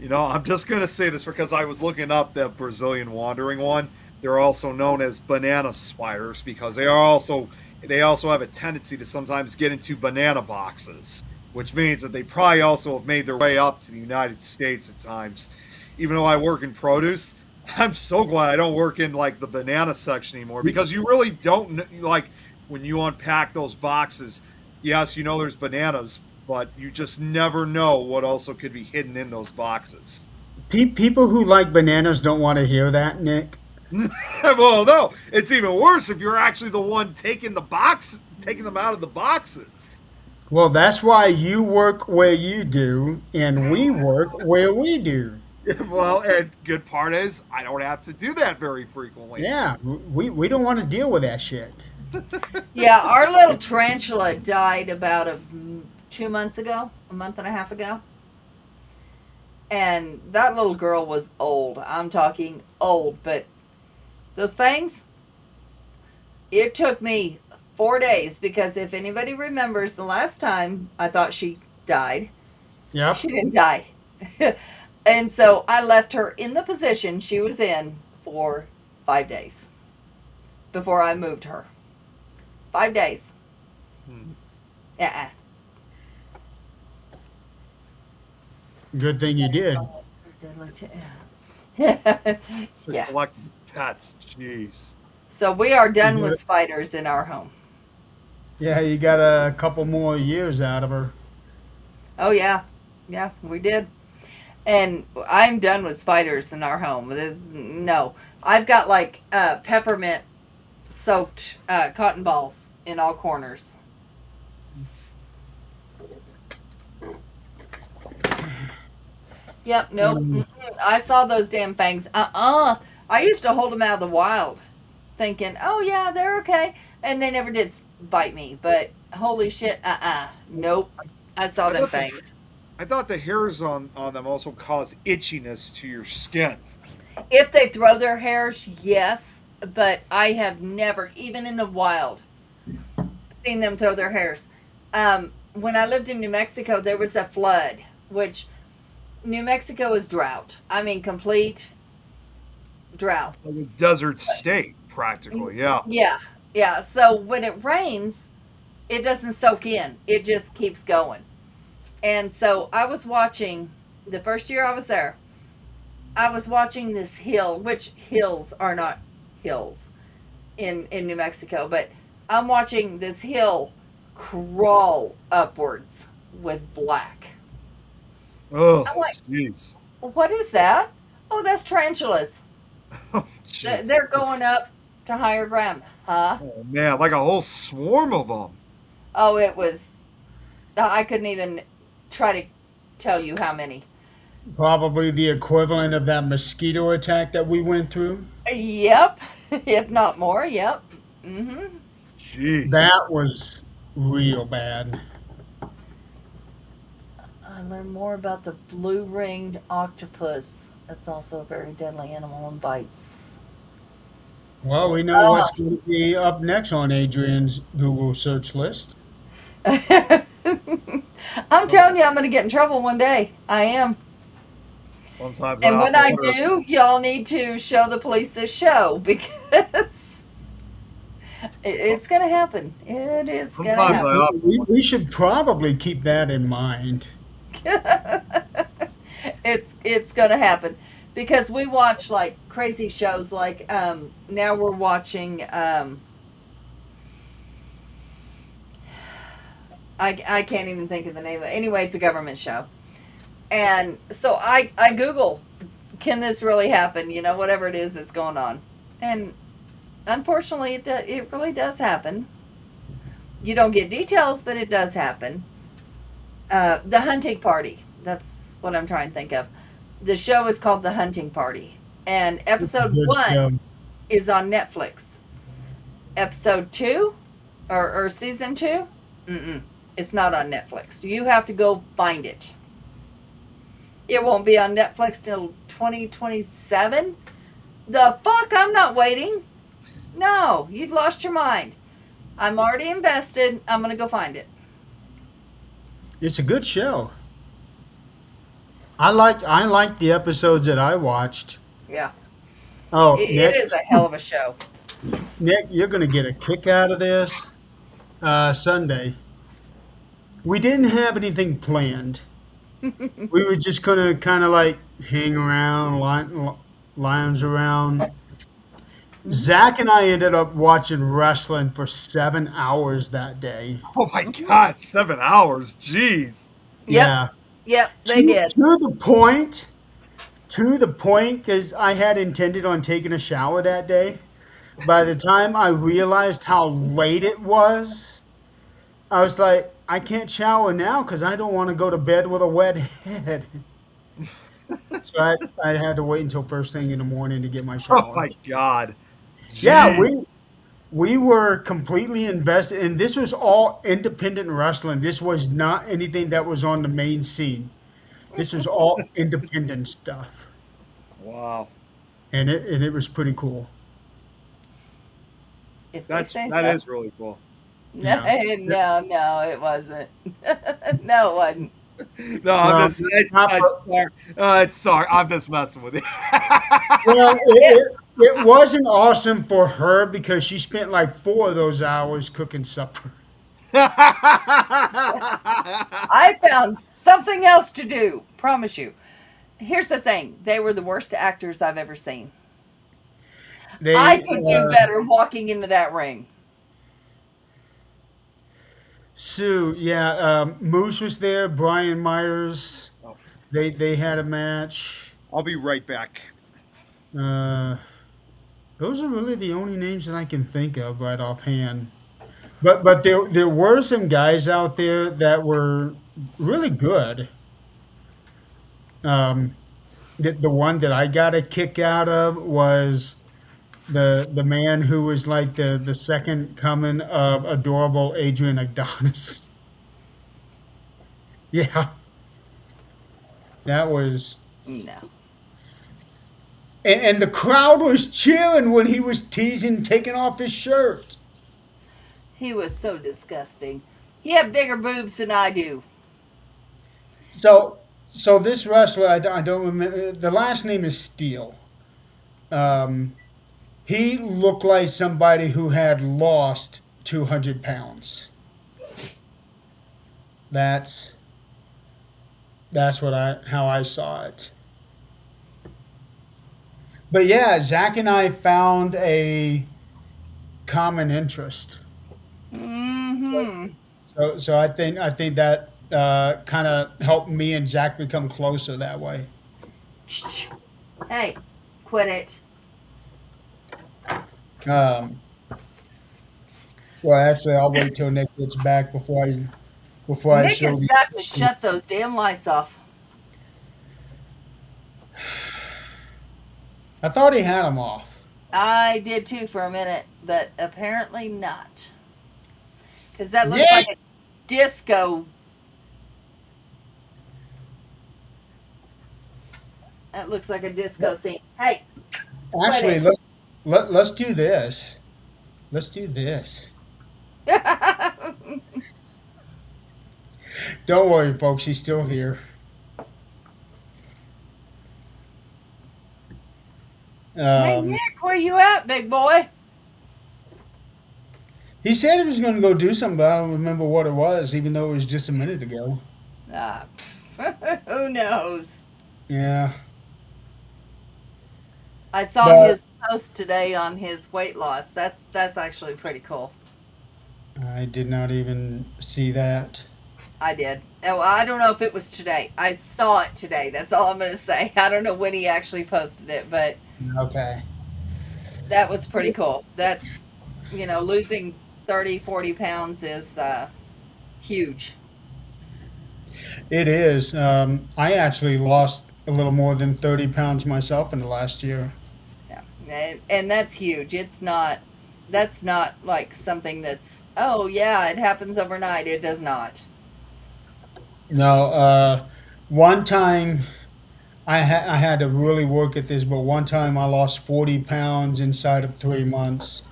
You know, I'm just gonna say this because I was looking up that Brazilian wandering one. They're also known as banana spiders because they also have a tendency to sometimes get into banana boxes, which means that they probably also have made their way up to the United States at times. Even though I work in produce, I'm so glad I don't work in like the banana section anymore because you really don't like when you unpack those boxes. Yes, you know there's bananas, but you just never know what also could be hidden in those boxes. People who like bananas don't want to hear that, Nick. Well, no, it's even worse if you're actually the one taking them out of the boxes. Well, that's why you work where you do, and we work where we do. Well, and good part is I don't have to do that very frequently. Yeah, we don't want to deal with that shit. Yeah, our little tarantula died about 2 months ago, a month and a half ago. And that little girl was old. I'm talking old, but those fangs, it took me 4 days because if anybody remembers the last time I thought she died, Yep. she didn't die. And so I left her in the position she was in for 5 days before I moved her. 5 days. Uh-uh. Good thing you did. Yeah. Collecting pets, jeez. So we are done with spiders in our home. Yeah, you got a couple more years out of her. Oh yeah, yeah, we did. And I'm done with spiders in our home. No, I've got like peppermint soaked cotton balls in all corners. Yep, nope. I saw those damn fangs. I used to hold them out of the wild, thinking, oh yeah, they're okay, and they never did bite me. But holy shit, nope. I saw them fangs. I thought the hairs on them also cause itchiness to your skin. If they throw their hairs, yes, but I have never, even in the wild, seen them throw their hairs. When I lived in New Mexico, there was a flood, which New Mexico is drought. I mean, complete drought. Like a desert state, practically, yeah. Yeah, yeah. So when it rains, it doesn't soak in. It just keeps going. And so I was watching, the first year I was there, I was watching this hill, which hills are not hills in New Mexico, but I'm watching this hill crawl upwards with black. Oh, I'm like, jeez. what is that? Oh, that's tarantulas. Oh, gee. They're going up to higher ground. Huh? Oh, man, like a whole swarm of them. Oh, it was, I couldn't even try to tell you how many. Probably the equivalent of that mosquito attack that we went through. Yep, if not more. Yep. Mm-hmm. Jeez. That was real bad. I learned more about the blue-ringed octopus. That's also a very deadly animal and bites. Well, we know what's going to be up next on Adrian's Google search list. I'm telling you, I'm going to get in trouble one day. I am. Sometimes And when I wonder- do, y'all need to show the police this show because it's going to happen. It is going to Sometimes happen. We should probably keep that in mind. It's going to happen because we watch like crazy shows. Like now we're watching. I can't even think of the name of it. Anyway, it's a government show. And so I Google can this really happen? You know, whatever it is that's going on. And unfortunately, it really does happen. You don't get details, but it does happen. The Hunting Party. That's what I'm trying to think of. The show is called The Hunting Party. And episode Good one show. is on Netflix. Episode two, or season two, it's not on Netflix. You have to go find it. It won't be on Netflix till 2027. The fuck? I'm not waiting. No, you've lost your mind. I'm already invested. I'm gonna go find it. It's a good show. I liked the episodes that I watched. Yeah, Oh, it Nick, is a hell of a show. Nick, you're gonna get a kick out of this Sunday. We didn't have anything planned. We were just gonna kind of like hang around, lounge around. Zach and I ended up watching wrestling for 7 hours that day. Oh my God, 7 hours. Jeez. Yeah. Yep, they did. To the point, because I had intended on taking a shower that day. By the time I realized how late it was, I was like, I can't shower now because I don't want to go to bed with a wet head. So I had to wait until first thing in the morning to get my shower. Oh my God. Yeah, Jeez. we were completely invested, and this was all independent wrestling. This was not anything that was on the main scene. This was all independent stuff, Wow. and it was pretty cool. If they say That so. is really cool. No, no, it wasn't. No, it wasn't. No, I'm Well, just not for- sorry. It's sorry. I'm just messing with you. Well, it wasn't awesome for her because she spent like 4 of those hours cooking supper. I found something else to do. Promise you. Here's the thing. They were the worst actors I've ever seen. They, I could do better walking into that ring. Sue, yeah, Moose was there. Brian Myers, they had a match. I'll be right back. Those are really the only names that I can think of right offhand. But there were some guys out there that were really good. The one that I got a kick out of was the man who was like the second coming of adorable Adrian Adonis. Yeah, that was. No. And the crowd was cheering when he was teasing taking off his shirt. He was so disgusting. He had bigger boobs than I do. So this wrestler, I don't remember. The last name is Steele. He looked like somebody who had lost 200 pounds. That's how I saw it. But yeah, Zach and I found a common interest. Mm-hmm. So I think that kind of helped me and Zach become closer that way. Hey, quit it. Well, actually, I'll wait till Nick gets back before I Nick show has you. got to shut those damn lights off. I thought he had them off. I did too for a minute, but apparently not. Because that looks Nick! like a disco. That looks like a disco scene. Hey, Actually, let's do this. Let's do this. Don't worry, folks. He's still here. hey Nick, where you at, big boy? He said he was going to go do something, but I don't remember what it was, even though it was just a minute ago. Ah, who knows? Yeah. I saw But- his post today on his weight loss. That's actually pretty cool. I did not even see that. I did. Oh, I don't know if it was today. I saw it today. That's all I'm going to say. I don't know when he actually posted it, but Okay. that was pretty cool. That's, losing 30, 40 pounds is huge. It is. I actually lost a little more than 30 pounds myself in the last year. Yeah. And that's huge. That's not like something that's, oh, yeah, it happens overnight. It does not. No, one time I had to really work at this, but one time I lost 40 pounds inside of 3 months.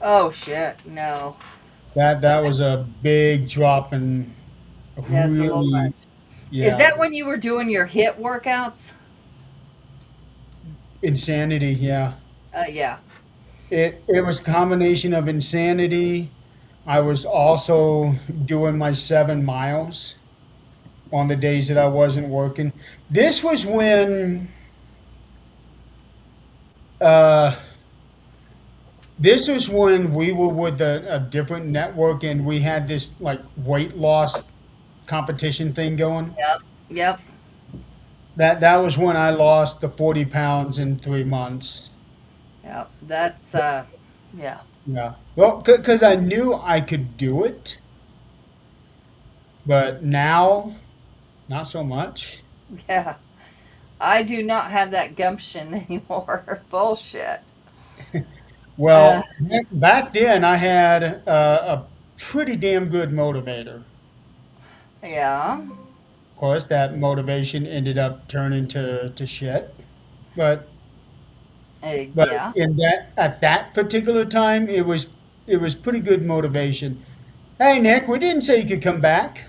Oh, shit. No. That was a big drop and That's a little really, much. Is yeah, that when you were doing your hit workouts? insanity. Yeah. Yeah. It was a combination of insanity. I was also doing my 7 miles on the days that I wasn't working. This was when uh, this was when we were with a different network and we had this like weight loss competition thing going. Yep. Yep. That was when I lost the 40 pounds in 3 months. Yep. That's, yeah. Yeah. Well, because I knew I could do it, but now not so much. Yeah. I do not have that gumption anymore. Bullshit. Uh, Well, back then I had a pretty damn good motivator. yeah. Of course, that motivation ended up turning to shit. But but Yeah. in that at that particular time, it was pretty good motivation. Hey Nick, we didn't say you could come back.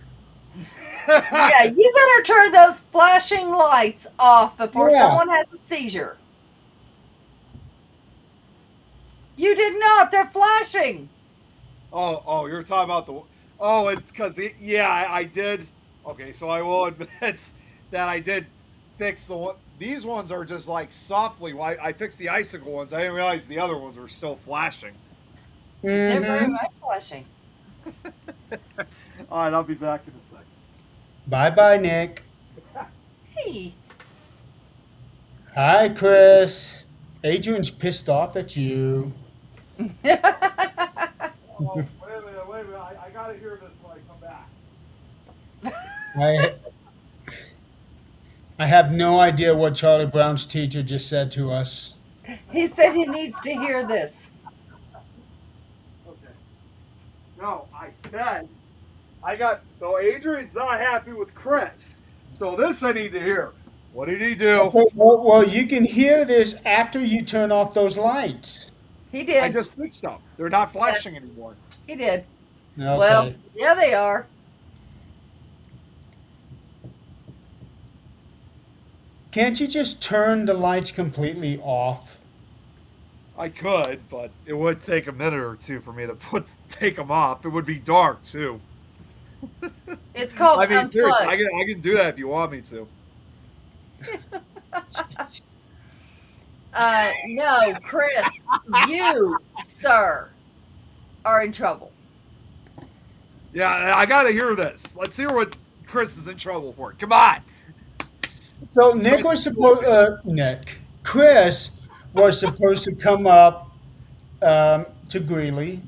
Yeah. You better turn those flashing lights off before Yeah. someone has a seizure. You did not. They're flashing. Oh, you're talking about the. Oh, it's because yeah, I did. Okay, so I will admit that I did fix the one. These ones are just like softly. I fixed the icicle ones. I didn't realize the other ones were still flashing. They're very Mm-hmm. much flashing. All right, I'll be back in a second. Bye bye, Nick. Hey. Hi, Chris. Adrian's pissed off at you. Oh, wait a minute. I gotta hear this when I come back. I I have no idea what Charlie Brown's teacher just said to us. He said he needs to hear this. Okay. No, I said I got. So Adrian's not happy with Chris. So this I need to hear. What did he do? Okay, well, you can hear this after you turn off those lights. He I did. just fixed them. They're not Yeah, flashing anymore. he did. Well, Okay. yeah, they are. Can't you just turn the lights completely off? I could, but it would take a minute or two for me to take them off. It would be dark too. It's called I mean, seriously, unplug. I can do that if you want me to. No, Chris, you, sir, are in trouble. Yeah, I got to hear this. Let's hear what Chris is in trouble for. Come on. So Chris was supposed to come up to Greeley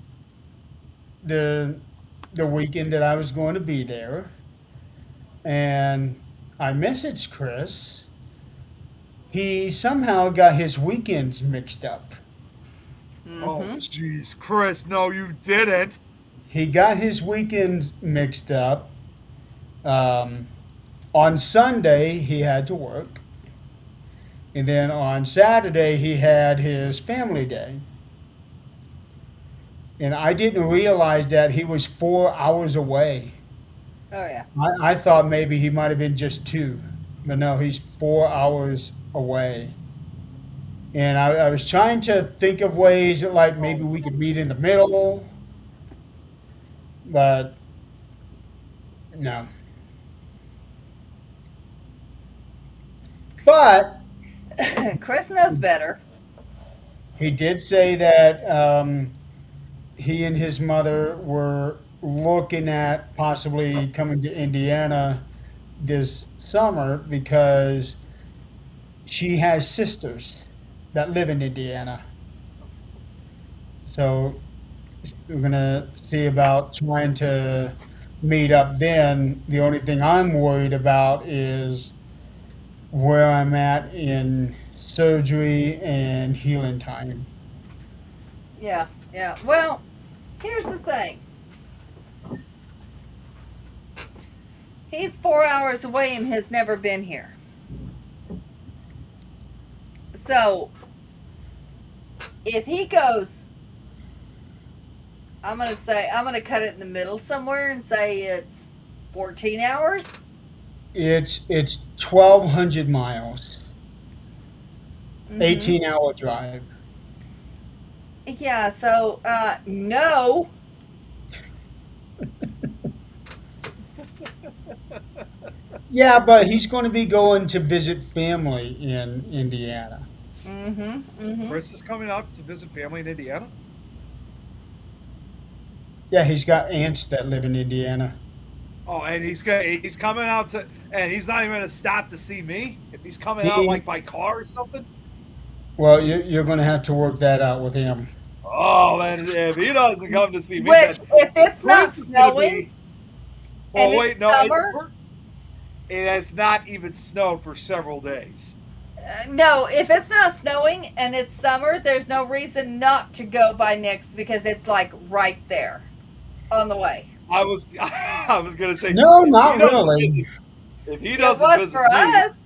the the weekend that I was going to be there, and I messaged Chris. He somehow got his weekends mixed up. Oh, Mm-hmm. jeez, Chris, no, you didn't. He got his weekends mixed up. Um, on Sunday, he had to work. And then on Saturday, he had his family day. And I didn't realize that he was 4 hours away. Oh, yeah. I thought maybe he might have been just two. But no, he's 4 hours away. And I was trying to think of ways that, like, maybe we could meet in the middle. But no. But Chris knows better. he did say that he and his mother were looking at possibly coming to Indiana this summer because she has sisters that live in Indiana. So we're gonna see about trying to meet up then. The only thing I'm worried about is where I'm at in surgery and healing time. Yeah, yeah. Well, here's the thing. He's 4 hours away and has never been here. So, if he goes, I'm going to cut it in the middle somewhere and say it's 14 hours. It's 1,200 miles, Mm-hmm. 18-hour drive. Yeah, so, no. Yeah, but he's going to be going to visit family in Indiana. Mm-hmm. Mm-hmm. Chris is coming out to visit family in Indiana. Yeah, he's got aunts that live in Indiana. Oh, and he's coming out to, and he's not even gonna stop to see me. If he's coming out He, like by car or something. well, you're going to have to work that out with him. Oh, then if he doesn't come to see me, Which, then if it's not Chris is gonna snowing be. and Well, it's wait, no, summer, it has not even snowed for several days. no, if it's not snowing and it's summer, there's no reason not to go by Nick's because it's like right there on the way. I was gonna say No, if he not doesn't really. visit, if he It doesn't was visit for me, us.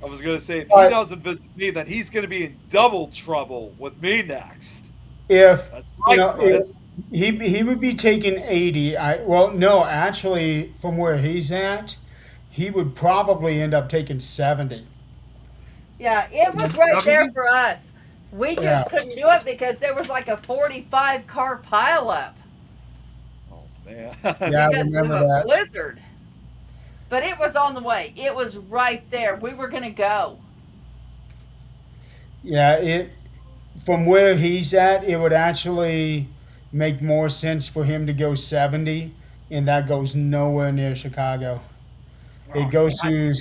I was gonna say if he But doesn't visit me, then he's gonna be in double trouble with me next. if That's you right, know, if Chris. he would be taking 80. Well, no, actually, from where he's at, he would probably end up taking 70. Yeah, it was right there 70? for us. We Yeah, just couldn't do it because there was like a 45 car pileup Oh man. yeah, I because of remember a that. blizzard. But it was on the way. It was right there. We were going to go. Yeah, it from where he's at, it would actually make more sense for him to go 70, and that goes nowhere near Chicago. It Oh goes god. to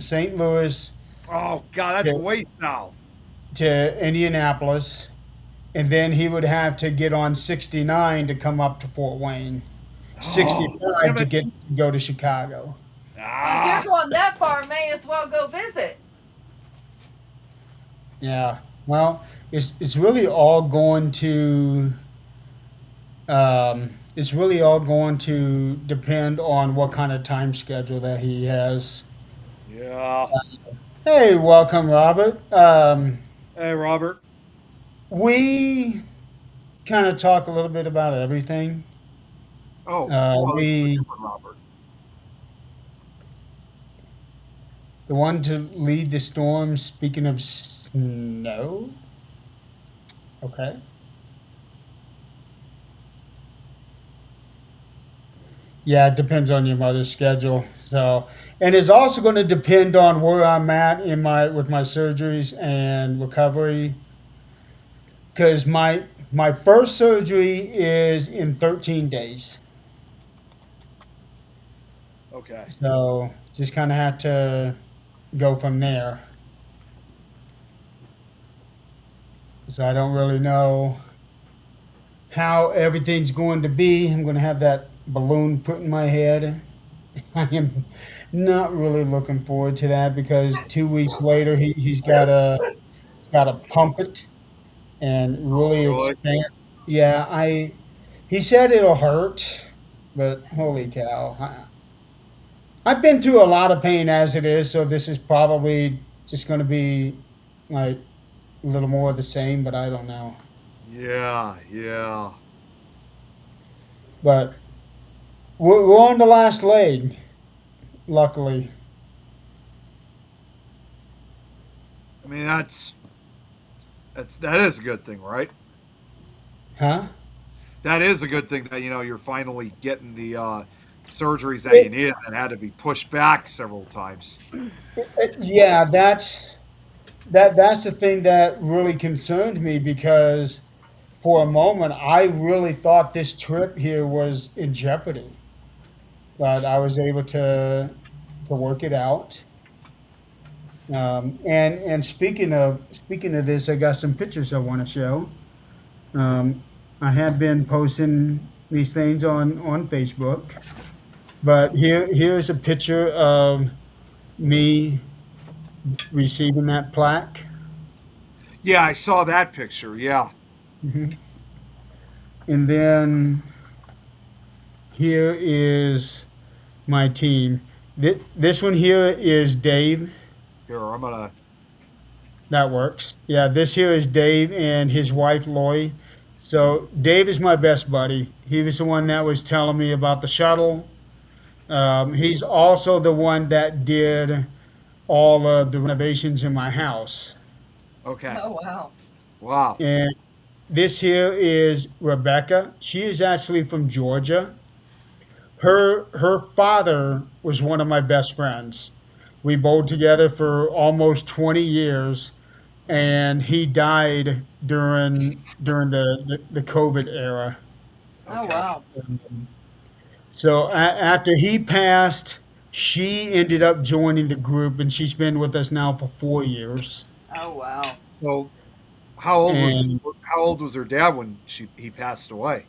St. Louis Oh god, that's to, way south. to Indianapolis, and then he would have to get on 69 to come up to Fort Wayne. Oh 65 damn to it. get to go to Chicago. Well, if you're Ah. going that far, may as well go visit. Yeah. Well, it's really all going to it's really all going to depend on what kind of time schedule that he has. Yeah. Hey, welcome, Robert. Hey Robert. We kind of talk a little bit about everything. Oh, well, this is a We different Robert. the one to lead the storm. Speaking of snow, okay. Yeah, it depends on your mother's schedule. So, and it's also going to depend on where I'm at in my with my surgeries and recovery. Because my first surgery is in 13 days. Okay. So just kind of have to go from there. So I don't really know how everything's going to be. I'm going to have that balloon put in my head. I am not really looking forward to that because 2 weeks later he's got to pump it and Oh really really? expand. Yeah, he said it'll hurt, but holy cow. I've been through a lot of pain as it is, so this is probably just going to be like a little more of the same, but I don't know. Yeah, yeah. But we're on the last leg, luckily. I mean that is a good thing, right? Huh? That is a good thing that you're finally getting the surgeries that you It, needed that had to be pushed back several times. yeah, that's the thing that really concerned me because for a moment, I really thought this trip here was in jeopardy, but I was able to work it out. And speaking of this, I got some pictures I want to show. Um, I have been posting these things on Facebook, but here's a picture of me receiving that plaque. Yeah, I saw that picture. Yeah. Mhm. And then here is my team. This one here is Dave. Here, I'm gonna. That works. Yeah, this here is Dave and his wife Lori. So Dave is my best buddy. He was the one that was telling me about the shuttle. He's also the one that did all of the renovations in my house. Okay. Oh, wow. Wow. And this here is Rebecca. She is actually from Georgia. Her father was one of my best friends. We bowled together for almost 20 years, and he died during the COVID era. Oh, Okay. wow. So after he passed, she ended up joining the group, and she's been with us now for 4 years. Oh, wow. So, how old was And how old was her dad when he passed away?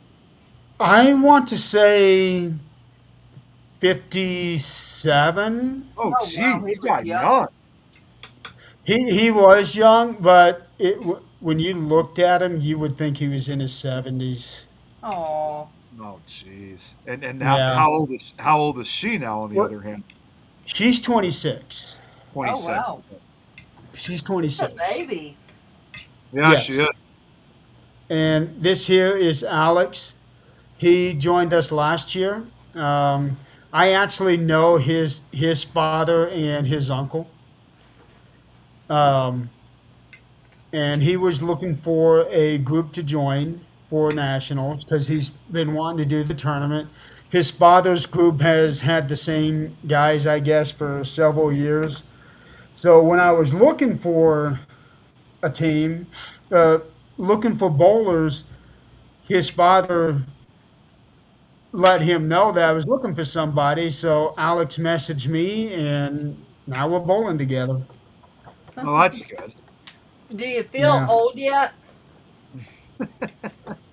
I want to say 57. Oh, Oh, wow. geez, He he was died young. young. He was young, but when you looked at him, you would think he was in his 70s. Oh, Oh, jeez. And Yeah. how old is she now? On the What? other hand, She's 26. oh, 26. wow. She's A 26. baby. Yeah, she is. Yes. And this here is Alex. He joined us last year. I actually know his father and his uncle. Um, and he was looking for a group to join for nationals because he's been wanting to do the tournament. His father's group has had the same guys, I guess, for several years. So when I was looking for a team, uh, looking for bowlers, his father let him know that I was looking for somebody. So Alex messaged me, and now we're bowling together. Oh, that's good. Do you feel Yeah, old yet?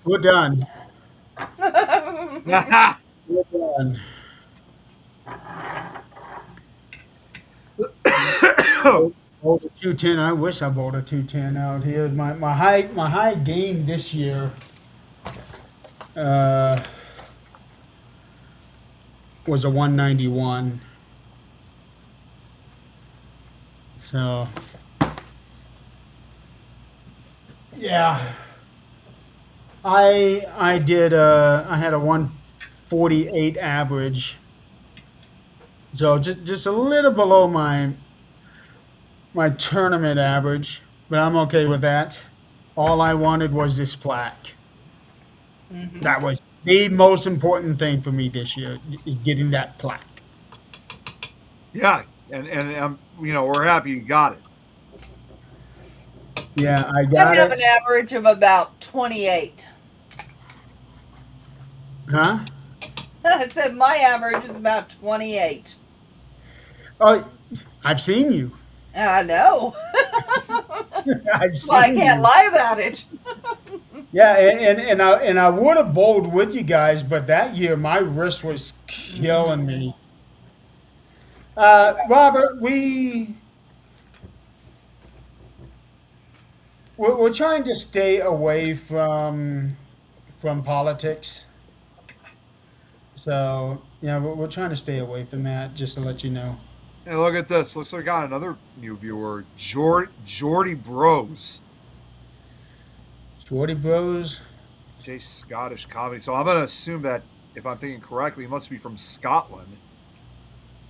we're done. Yeah. We're done. Bowled a 210. I wish I bowled a 210 out here. My high game this year uh, was a 191. So yeah, I did. I had a 148 average. So just a little below my tournament average, but I'm okay with that. All I wanted was this plaque. That was the most important thing for me this year is getting that plaque. Yeah, and we're happy you got it. Yeah, I I got have an it. average of about 28. Huh? I said my average is about 28. Oh, I've seen you. I know. I've Well, I seen can't you. lie about it. Yeah, and I would have bowled with you guys, but that year my wrist was killing me. Robert, we're trying to stay away from politics. So yeah, we're trying to stay away from that. Just to let you know. Hey, look at this. Looks like I got another new viewer, Jordy Bros. Jordy Bros. J Scottish comedy. So I'm gonna assume that if I'm thinking correctly, he must be from Scotland.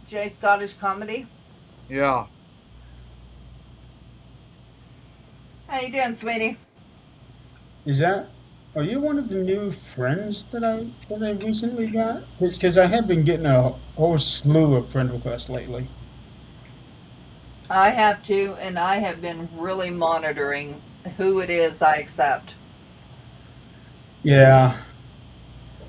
Jay Scottish Comedy. Yeah. How you doing, sweetie? Is that? Are you one of the new friends that I recently got? Because I have been getting a whole slew of friend requests lately. I have to, and I have been really monitoring who it is I accept. Yeah,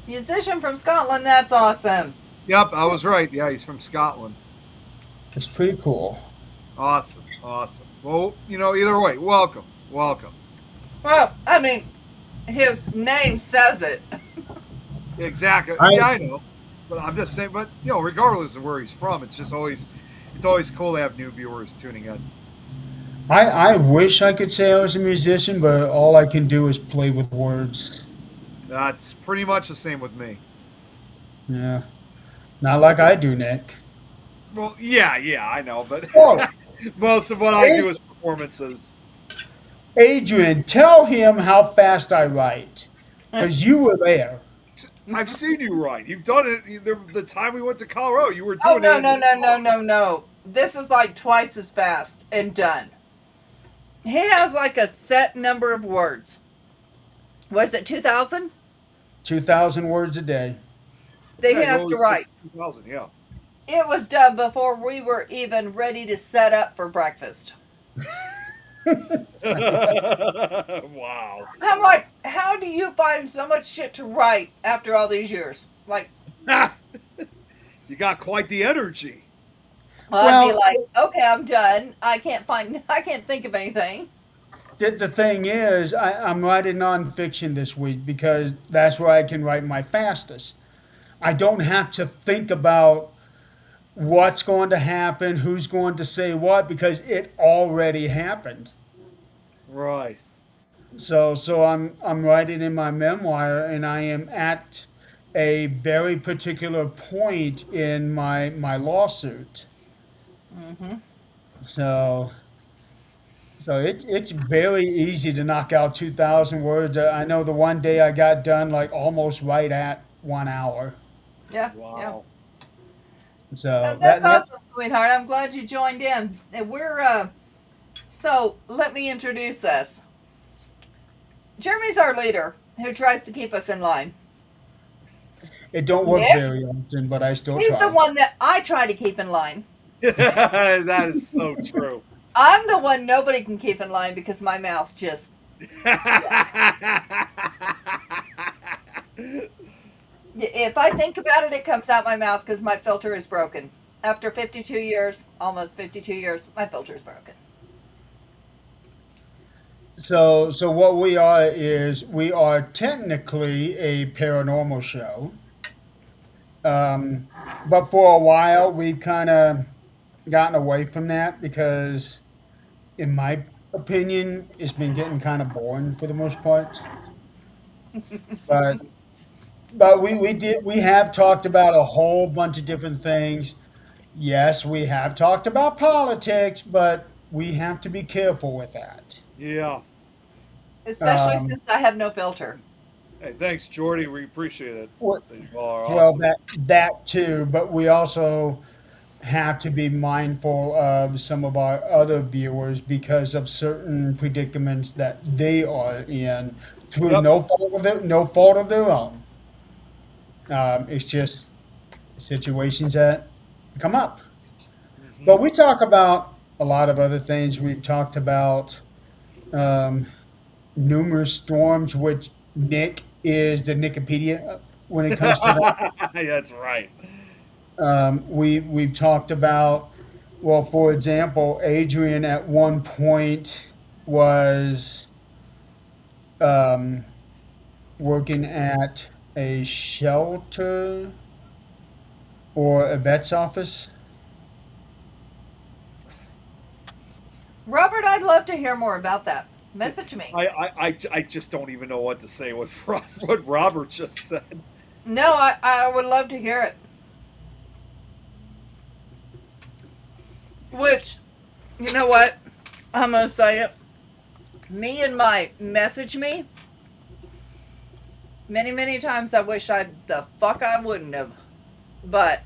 Musician from Scotland, that's awesome. Yep, I was right. Yeah, he's from Scotland. it's pretty cool. Awesome, awesome. Well, either way, welcome, welcome. Well, I mean, his name says it. Exactly. I Yeah, I know. But I'm just saying. But regardless of where he's from, it's always cool to have new viewers tuning in. I wish I could say I was a musician, but all I can do is play with words. That's pretty much the same with me. Yeah, not like I do, Nick. Well, yeah, I know, but Oh, most of what I do is performances. Adrian, tell him how fast I write, because you were there. I've seen you write. You've done it. The time we went to Colorado, you were Oh, doing no, it. no, no, no, no, no. This is like twice as fast and done. He has like a set number of words. Was it 2,000? 2,000 words a day. They Yeah, you have to always write. 2000. Yeah. It was done before we were even ready to set up for breakfast. Wow. I'm like, how do you find so much shit to write after all these years? Like, You got quite the energy. I'd be Well, like, okay, I'm done. I can't think of anything. the thing is, I'm writing nonfiction this week because that's where I can write my fastest. I don't have to think about what's going to happen, who's going to say what, because it already happened. Right. So I'm writing in my memoir, and I am at a very particular point in my lawsuit. So it's very easy to knock out 2,000 words. I know the one day I got done like almost right at 1 hour. Yeah, yeah. Wow. So That's that awesome, sweetheart. I'm glad you joined in. And so let me introduce us. Jeremy's our leader who tries to keep us in line. it don't work Nick, very often, but I still he's the try. one that I try to keep in line. That is so true. I'm the one nobody can keep in line because my mouth just, if I think about it, it comes out my mouth because my filter is broken. After 52 years, almost 52 years, my filter is broken. So what we are is we are technically a paranormal show, but for a while we've kind of gotten away from that because, in my opinion, it's been getting kind of boring for the most part. But we have talked about a whole bunch of different things. Yes, we have talked about politics, but we have to be careful with that. Yeah. Especially Um, since I have no filter. Hey, thanks, Jordy. We appreciate it. Well, So you all are well, awesome. that too, but we also have to be mindful of some of our other viewers because of certain predicaments that they are in through Yep. no fault of their own. It's just situations that come up. But we talk about a lot of other things. We've talked about um, numerous storms, which Nick is the Nikipedia when it comes to that. That's right. We've talked about, well, for example, Adrian at one point was um, working at a shelter or a vet's office. Robert, I'd love to hear more about that. Message me. I just don't even know what to say with what Robert just said. No, I would love to hear it. Which, you know what? I'm going to say it. Me and my message me. Many, many times I wish the fuck I wouldn't have. But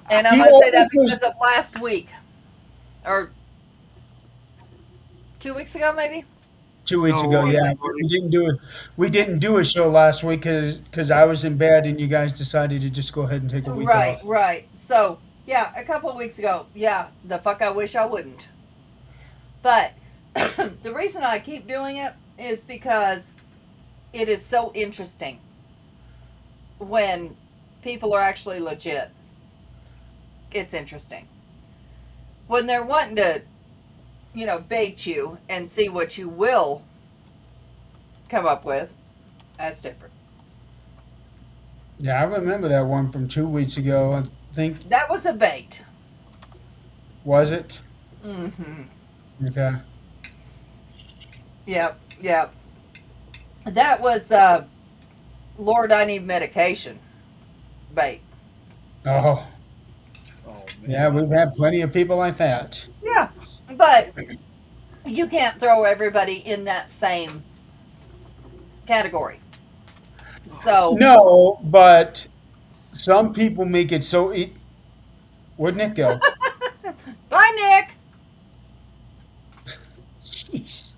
and I'm He going to say that always was because of last week. Or 2 weeks ago, maybe? 2 weeks No ago. worries, Yeah, buddy. we didn't do a show last week because I was in bed and you guys decided to just go ahead and take a week Right, off. right. So, yeah, a couple of weeks ago, yeah, the fuck I wish I wouldn't. But The reason I keep doing it is because it is so interesting when people are actually legit. It's interesting. When they're wanting to, bait you and see what you will come up with, that's different. Yeah, I remember that one from 2 weeks ago. I think, That was a bait. was it? Mm-hmm. Okay. Yep, yep. That was, Lord, I need medication bait. Oh, Oh yeah, man. we've had plenty of people like that. Yeah, but you can't throw everybody in that same category. So, No, but some people make it so. Where'd Nick go? bye, Nick. Jeez.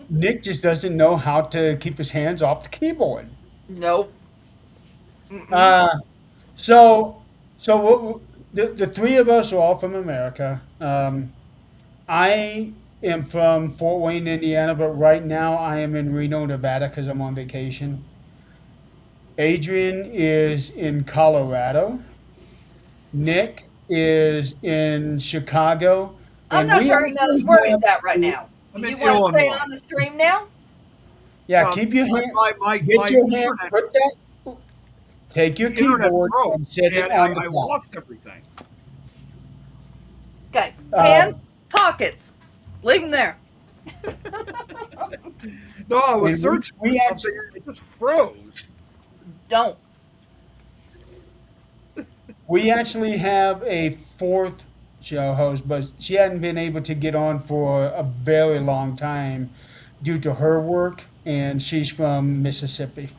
Nick just doesn't know how to keep his hands off the keyboard. Nope. Mm-mm. So, the three of us are all from America. I am from Fort Wayne, Indiana, but right now I am in Reno, Nevada because I'm on vacation. Adrian is in Colorado. Nick is in Chicago. I'm And not we sure he knows actually where he's have at right a- now. I'm You in want to stay Illinois. on the stream now? Yeah, keep your hand, My get your hand, internet, put that, take your the internet keyboard broke, and set it and on the I top. lost everything. Okay. Uh, Hands, pockets. Leave them there. No, I was And searching for we something, and it just froze. Don't. We actually have a fourth show host, but she hadn't been able to get on for a very long time due to her work, and she's from Mississippi.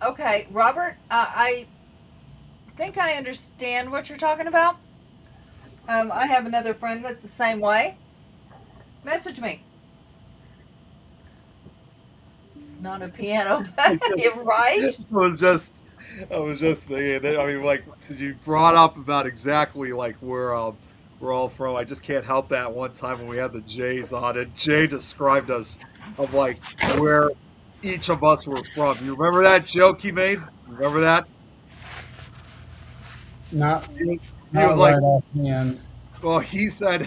Okay, Robert, I think I understand what you're talking about. I have another friend that's the same way. Message me. It's not a piano, right? I was just thinking that, I mean, like, since you brought up about exactly like where we're all from, I just can't help that one time when we had the Jays on it. Jay described us of like where each of us were from. You remember that joke he made? Remember that? Not, He not was like, right offhand. well, he said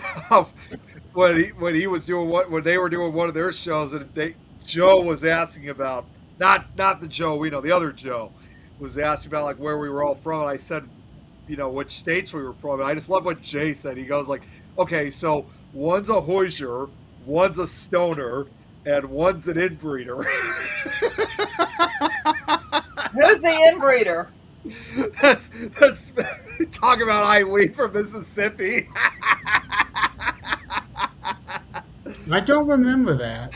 when he was doing when they were doing one of their shows, and Joe was asking about not the Joe we know, the other Joe was asking about like where we were all from, and I said, which states we were from, and I just love what Jay said. He goes like, okay, so one's a Hoosier, one's a stoner, and one's an inbreeder. Who's the inbreeder? that's talk about Eileen from Mississippi. I don't remember that.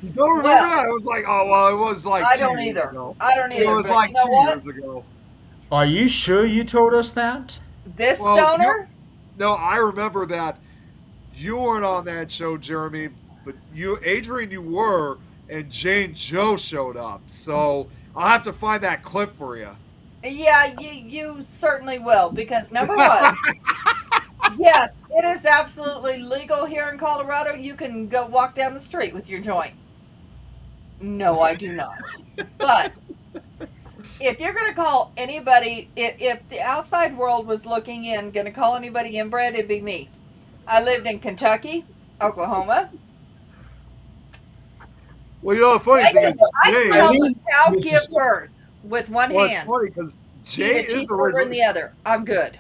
You don't remember Well, that? I was like, oh well, it was like I 2 don't years either. ago. I don't It either. was But like you know 2 what? years ago. Are you sure you told us that? This Well, stoner? No, I remember that you weren't on that show, Jeremy, but Adrian, you were, and Jane Joe showed up. So I'll have to find that clip for you. Yeah, you certainly will. Because number one, yes, it is absolutely legal here in Colorado. You can go walk down the street with your joint. No, I do not. But if you're going to call anybody, if the outside world was looking in, going to call anybody inbred, it'd be me. I lived in Kentucky, Oklahoma. Well, the funny I thing can is, Jay, help a cow give Mississippi. birth with one well, it's hand. funny because Eat Jay a is cheeseburger in originally. the other. I'm good.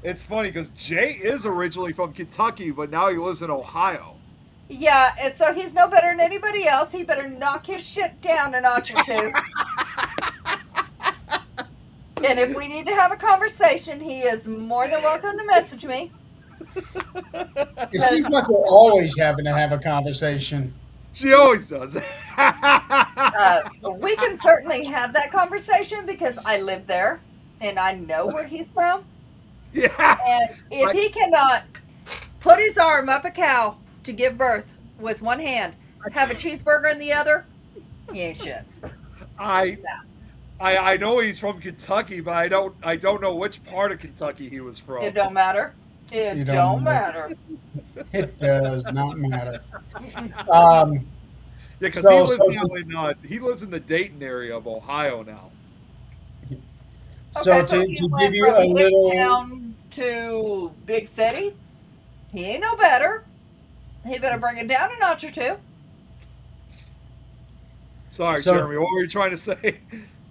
It's funny because Jay is originally from Kentucky, but now he lives in Ohio. Yeah, and so he's no better than anybody else. He better knock his shit down a notch or two. And if we need to have a conversation, he is more than welcome to message me. It seems like we're always having to have a conversation. She always does. We can certainly have that conversation because I live there and I know where he's from. Yeah. And if he cannot put his arm up a cow to give birth with one hand, have a cheeseburger in the other, he ain't shit. I know he's from Kentucky, but I don't know which part of Kentucky he was from. It don't matter. It You don't don't matter. It does not matter. Um, Yeah, because so, so, he lives in the Dayton area of Ohio now. Okay, so so he to give went you from a Hick little, Town to big city. He ain't no better. He better bring it down a notch or two. Sorry, so, Jeremy. What were you trying to say?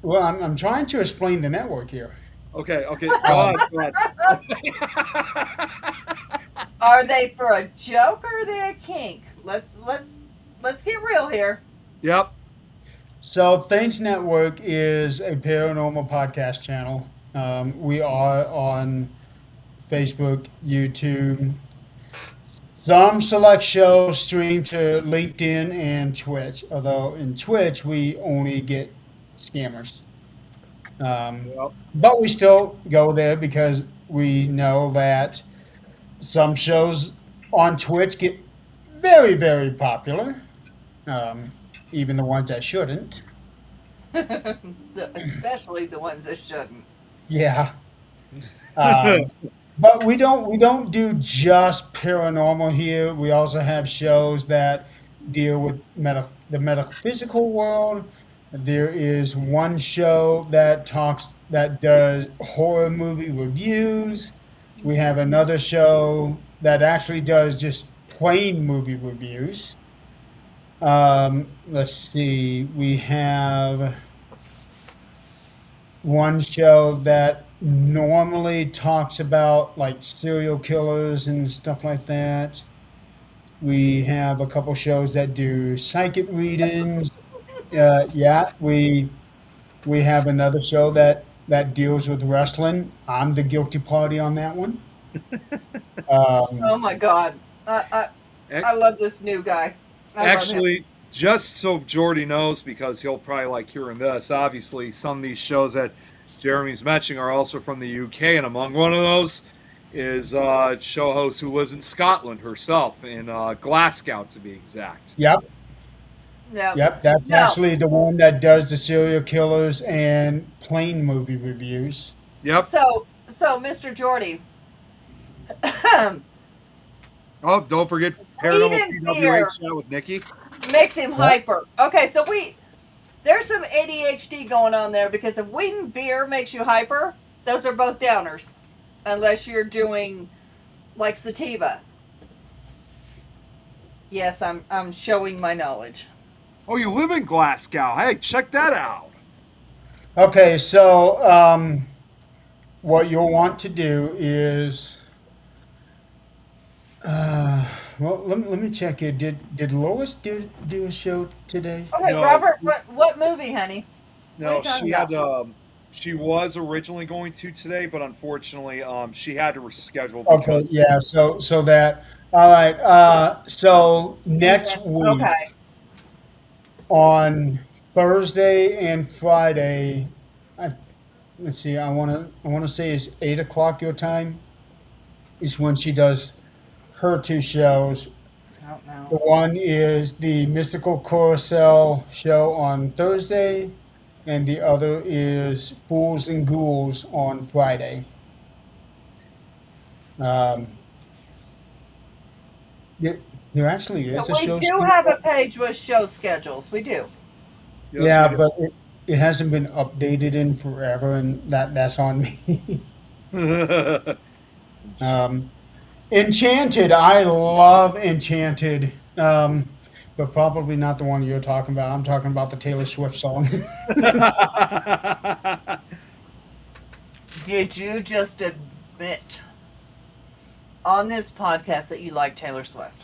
well, I'm trying to explain the network here. Okay, okay, go Um, on, go on. Are they for a joke or are they a kink? Let's get real here. Yep. so Things Network is a paranormal podcast channel. We are on Facebook, YouTube. Some select shows stream to LinkedIn and Twitch, although in Twitch we only get scammers. Yep. But we still go there because we know that some shows on Twitch get very, very popular, um, even the ones that shouldn't. Especially the ones that shouldn't. Yeah. Um, but we don't do just paranormal here. We also have shows that deal with the metaphysical world. There is one show that does horror movie reviews. We have another show that actually does just plain movie reviews. Let's see. We have one show that normally talks about like serial killers and stuff like that. We have a couple shows that do psychic readings. Yeah, we have another show that deals with wrestling. I'm the guilty party on that one. Um, Oh my God. I love this new guy. I love him. Actually, just so Jordy knows, because he'll probably like hearing this, obviously, some of these shows that Jeremy's mentioning are also from the UK, and among one of those is show host who lives in Scotland herself, in Glasgow to be exact. yep, Yeah. yep. That's No. actually the one that does the serial killers and plain movie reviews. Yep. So Mr. Jordy, Oh, don't forget Paranormal eating beer PWH chat with Nikki. makes him Yep. hyper. Okay, so there's some ADHD going on there because if weed and beer makes you hyper, those are both downers. Unless you're doing like sativa. Yes, I'm showing my knowledge. Oh, you live in Glasgow. Hey, check that out. Okay, so what you'll want to do is, well, let me check it. Did Lois do a show today? Okay, No, Robert, what movie, honey? What are no, you talking she about? had she was originally going to today, but unfortunately, she had to reschedule Okay, because yeah. So that all right. So next week Okay. on Thursday and Friday, I, let's see. I wanna say it's 8 o'clock your time is when she does her two shows. I don't The know. one is the Mystical Carousel show on Thursday, and the other is Fools and Ghouls on Friday. Um, there, there actually is a We show do have a schedule. page with show schedules. We do. yes, we Yeah, do. but it hasn't been updated in forever, and that's on me. um, Enchanted, I love Enchanted, but probably not the one you're talking about. I'm talking about the Taylor Swift song. Did you just admit on this podcast that you like Taylor Swift?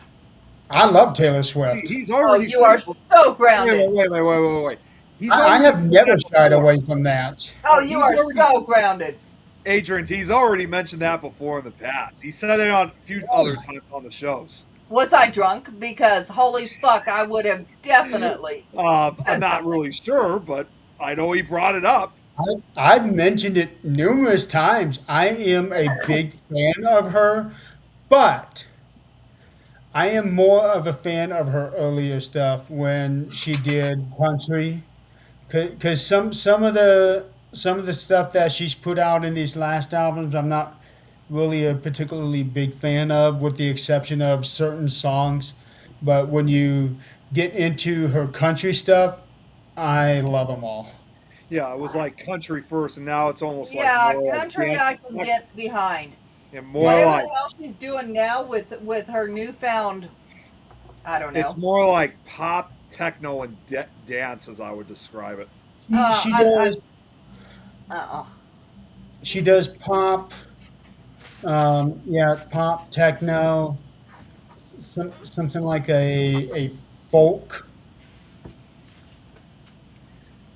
I love Taylor Swift. He's Oh, already you are said. so Wait, grounded. wait. He's I already have said never that shied before. away from that. Oh, you He's are already, so grounded. Adrian, he's already mentioned that before in the past. He said it on a few other times on the shows. Was I drunk? Because holy fuck, I would have definitely I'm said not something. really sure, but I know he brought it up. I've mentioned it numerous times. I am a big fan of her, but I am more of a fan of her earlier stuff when she did country, because some of the stuff that she's put out in these last albums, I'm not really a particularly big fan of, with the exception of certain songs. But when you get into her country stuff, I love them all. Yeah, it was like country first, and now it's almost like Yeah, more like country dance, I can get behind. and more Yeah. Whatever like the hell she's doing now with her newfound, I don't it's know. more like pop, techno, and dance, as I would describe it. She I does uh-uh. she does pop, yeah, pop, techno, something like a folk.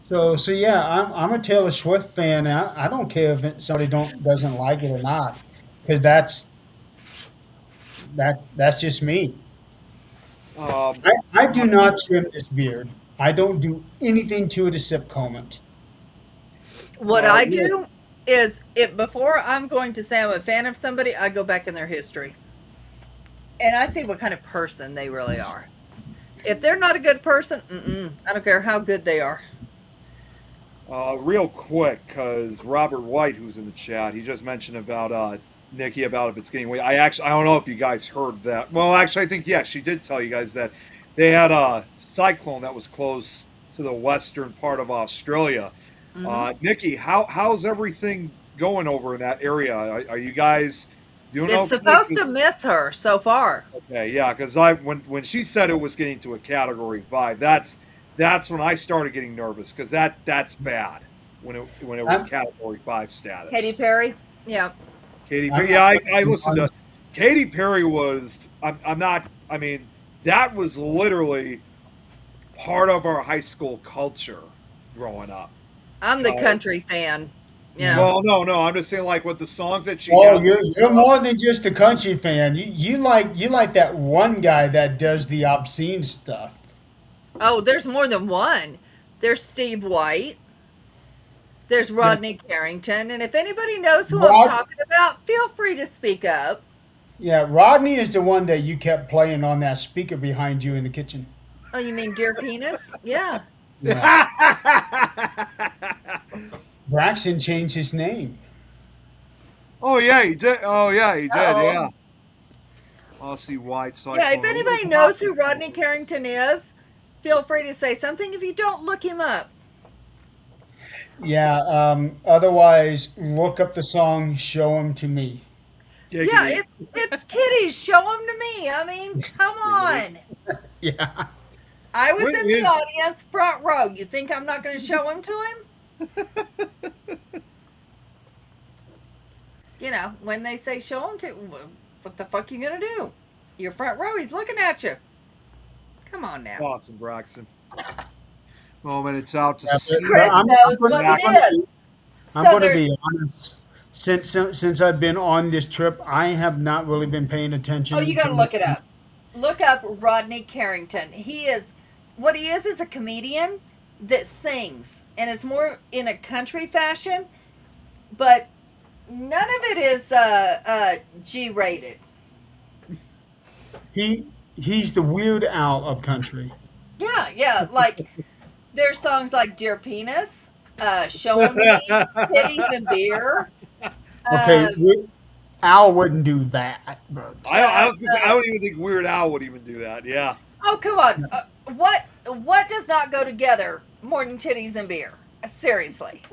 So yeah, I'm a Taylor Swift fan. I don't care if somebody don't doesn't like it or not, because that's just me. Um, I do not trim this beard. I don't do anything to it except comb it. What I yeah, do is if before I'm going to say I'm a fan of somebody, I go back in their history and I see what kind of person they really are. If they're not a good person, I don't care how good they are. real quick, because Robert White, who's in the chat, he just mentioned about Nikki about if it's getting away. I don't know if you guys heard that. Well, actually, I think yes, she did tell you guys that they had a cyclone that was close to the western part of Australia. Hmm. Nikki, how's everything going over in that area? Are you guys doing It's okay? supposed to miss her so far. Okay, yeah, because when she said it was getting to a Category 5, that's when I started getting nervous because that's bad when it was I'm, Category 5 Katy status. Perry, yeah. Katy I'm Perry, not yeah, I working listened to on. Katy Perry was I'm not I mean that was literally part of our high school culture growing up. I'm the Uh, country fan. Yeah. Yeah. well, no, I'm just saying like with the songs that she Oh, had. you're more than just a country fan. You like that one guy that does the obscene stuff. Oh, there's more than one. There's Steve White. There's Yeah, Rodney Carrington. And if anybody knows who I'm Rod. talking about, feel free to speak up. Yeah, Rodney is the one that you kept playing on that speaker behind you in the kitchen. Oh, you mean Dear Penis? Yeah. Yeah, Braxton changed his name. Oh yeah, he did. Oh yeah, he did. Uh-oh. Yeah. I'll see White Yeah, if Cyclone. What anybody about knows who Rodney Carrington is, feel free to say something. If you don't, look him up. Yeah. Otherwise, look up the song "Show 'Em to Me." Yeah, Giggity? it's titties. Show them to me. I mean, come Giggity. on. Yeah. I was What in the is audience, front row. You think I'm not going to show him to him? You know, when they say show him to, what the fuck you going to do? You're front row. He's looking at you. Come on now. Awesome, Braxton. Moment it's out to Yeah, sea. but Chris I'm knows what gonna, it is. I'm So going to there's be honest. Since I've been on this trip, I have not really been paying Oh, you attention got to to much. look it up. Look up Rodney Carrington. What he is a comedian that sings, and it's more in a country fashion, but none of it is G-rated. He's the Weird Al of country. Yeah, yeah. Like there's songs like "Dear Penis," "Show 'Em to Me," "Titties and Beer." Okay, Um, Al wouldn't do that, but I uh, was gonna say I don't even think Weird Al would even do that. Yeah. oh, come on. What does not go together more than titties and beer? Seriously.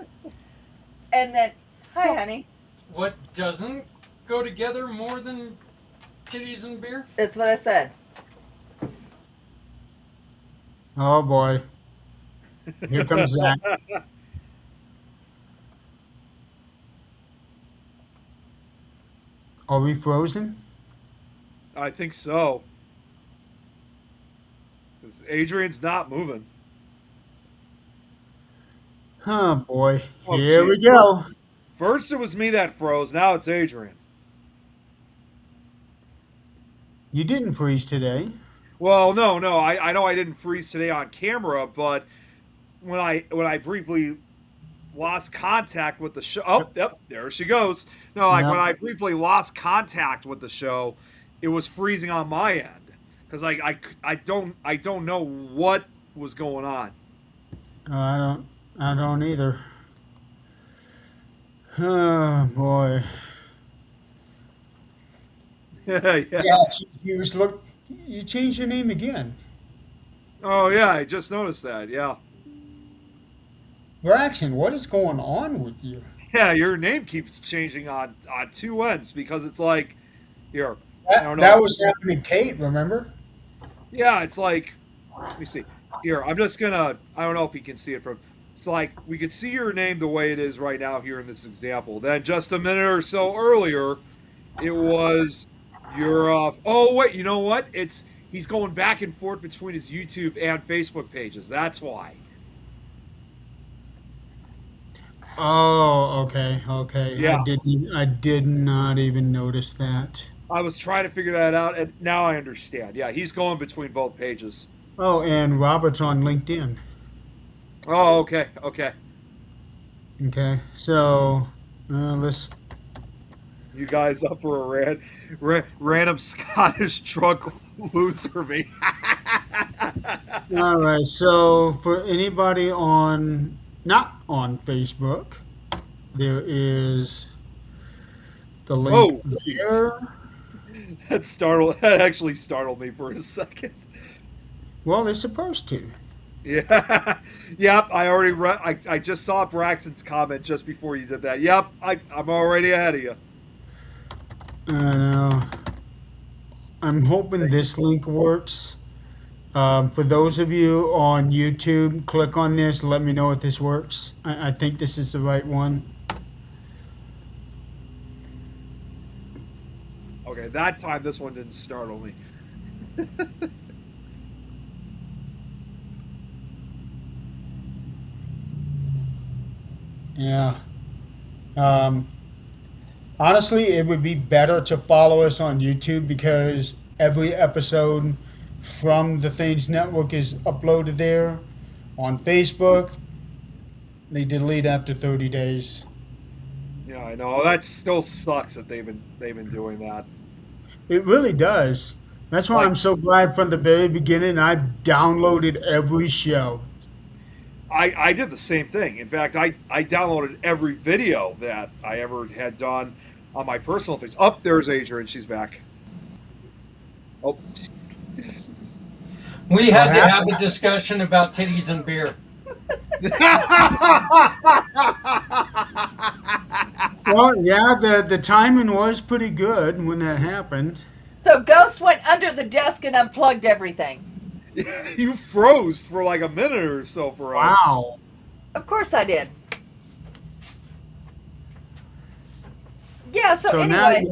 And then, hi, honey. What doesn't go together more than titties and beer? That's what I said. oh boy, here comes Zach. Are we frozen? I think so. 'Cause Adrian's not moving. Oh boy, Oh, here we jeez. go. First it was me that froze. Now it's Adrian. You didn't freeze today. Well, no. I know I didn't freeze today on camera, but when I briefly lost contact with the show. Oh, yep, there she goes. No, like Yeah. when I briefly lost contact with the show, it was freezing on my end because I don't know what was going on. I don't either. Oh boy. Yeah. Yeah, she was look. You changed your name again, Oh yeah, I just noticed that. Yeah. Braxton. What is going on with you? Yeah, your name keeps changing on two ends because it's like here. I don't That know. was happening, Kate. Remember? Yeah, it's like let me see. Here, I'm just gonna. I don't know if you can see it from. It's like we could see your name the way it is right now here in this example. Then just a minute or so earlier, it was your. Oh wait, you know what? It's he's going back and forth between his YouTube and Facebook pages. That's why. Oh, okay, okay. Yeah, I did not even notice that. I was trying to figure that out, and now I understand. Yeah, he's going between both pages. Oh, and Robert's on LinkedIn. Oh, okay, okay. Okay, so let's. You guys up for a random Scottish drunk loser me? All right, so for anybody on not on Facebook, there is the link Oh, jeez. there. That actually startled me for a second. Well, they're supposed to. Yeah, yep. I already I just saw Braxton's comment just before you did that. Yep, I'm already ahead of you. Uh, I'm hoping this link works. For those of you on YouTube, click on this. Let me know if this works. I think this is the right one. Okay, that time this one didn't startle me. Yeah. Um, Honestly, it would be better to follow us on YouTube because every episode from the Things Network is uploaded there. On Facebook, they delete after 30 days. Yeah, I know. That still sucks that they've been doing that. It really does. That's why Like I'm so glad from the very beginning I've downloaded every show. I did the same thing. In fact, I downloaded every video that I ever had done on my personal page. Up there's Adrian. She's back. Oh, We What had to have happened? a discussion about titties and beer. Well, yeah, the timing was pretty good when that happened. So Ghost went under the desk and unplugged everything. you froze for like a minute or so for us. Wow. Of course I did. Yeah, so, So anyway,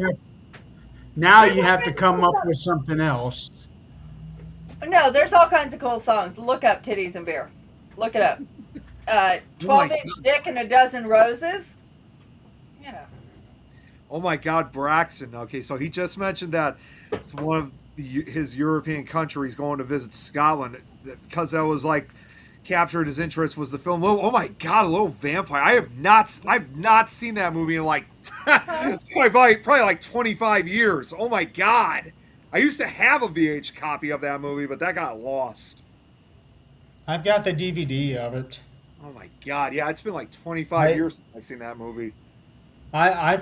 now there's you all have to kinds of come cool up stuff. with something else. No, there's all kinds of cool songs. Look up Titties and Beer. Look it up. Oh my 12-inch dick and a dozen roses. You know. Oh my God, Braxton. Okay, so he just mentioned that it's one of his European countries going to visit Scotland because that was like captured his interest was the film. Oh my God, a little vampire. I've not seen that movie in like probably like 25 years. Oh my God. I used to have a VH copy of that movie, but that got lost. I've got the DVD of it. Oh my God. Yeah, it's been like 25 I years since I've seen that movie. I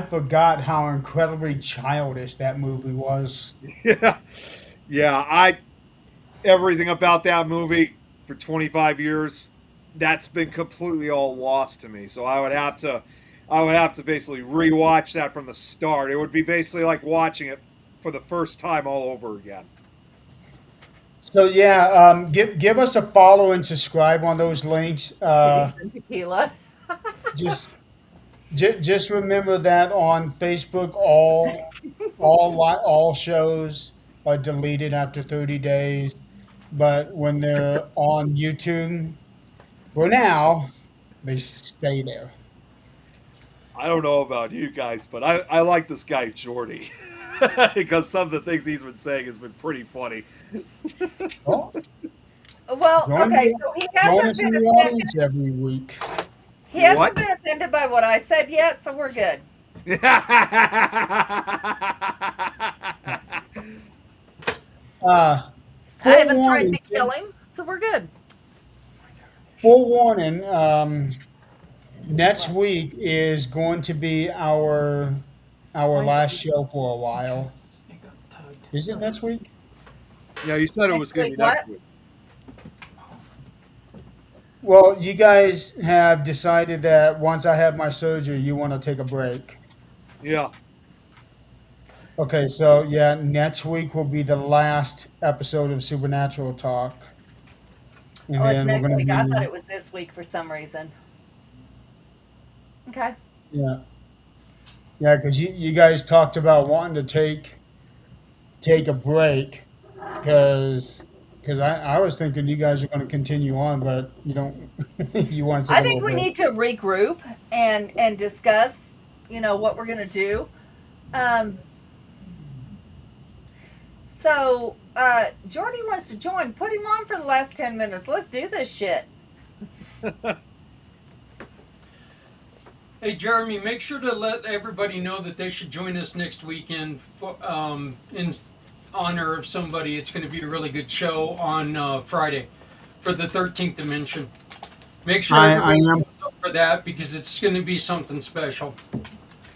forgot how incredibly childish that movie was. Yeah. Yeah, everything about that movie for 25 years, that's been completely all lost to me. So I would have to basically rewatch that from the start. It would be basically like watching it for the first time all over again. So yeah, give us a follow and subscribe on those links. Titties and tequila. Just just remember that on Facebook, all shows are deleted after 30 days, but when they're on YouTube, for now, they stay there. I don't know about you guys, but I like this guy Jordy because some of the things he's been saying has been pretty funny. Well, Well, join okay, me, so he join hasn't us in been the offended. audience every week. He hasn't What? been offended by what I said yet, so we're good. Uh, I haven't threatened forewarning, to kill him, so we're good. forewarning. Next week is going to be our last show for a while. Is it next week? Yeah, you said it was going to be Next next week, week. Well, you guys have decided that once I have my surgery, you want to take a break. Yeah. Okay, so yeah, next week will be the last episode of Supernatural Talk. And Oh, it's then we're next going to week. I thought be, it was this week for some reason. Okay. yeah. Yeah, because you guys talked about wanting to take a break because I was thinking you guys were going to continue on, but you don't. You want to take I a little think we break. need to regroup and discuss, what we're going to do. Um, Jordy wants to join. Put him on for the last 10 minutes. Let's do this shit. Hey, Jeremy, make sure to let everybody know that they should join us next weekend for, in honor of somebody. It's going to be a really good show on Friday for the 13th Dimension. Make sure I everybody am shows up for that because it's going to be something special.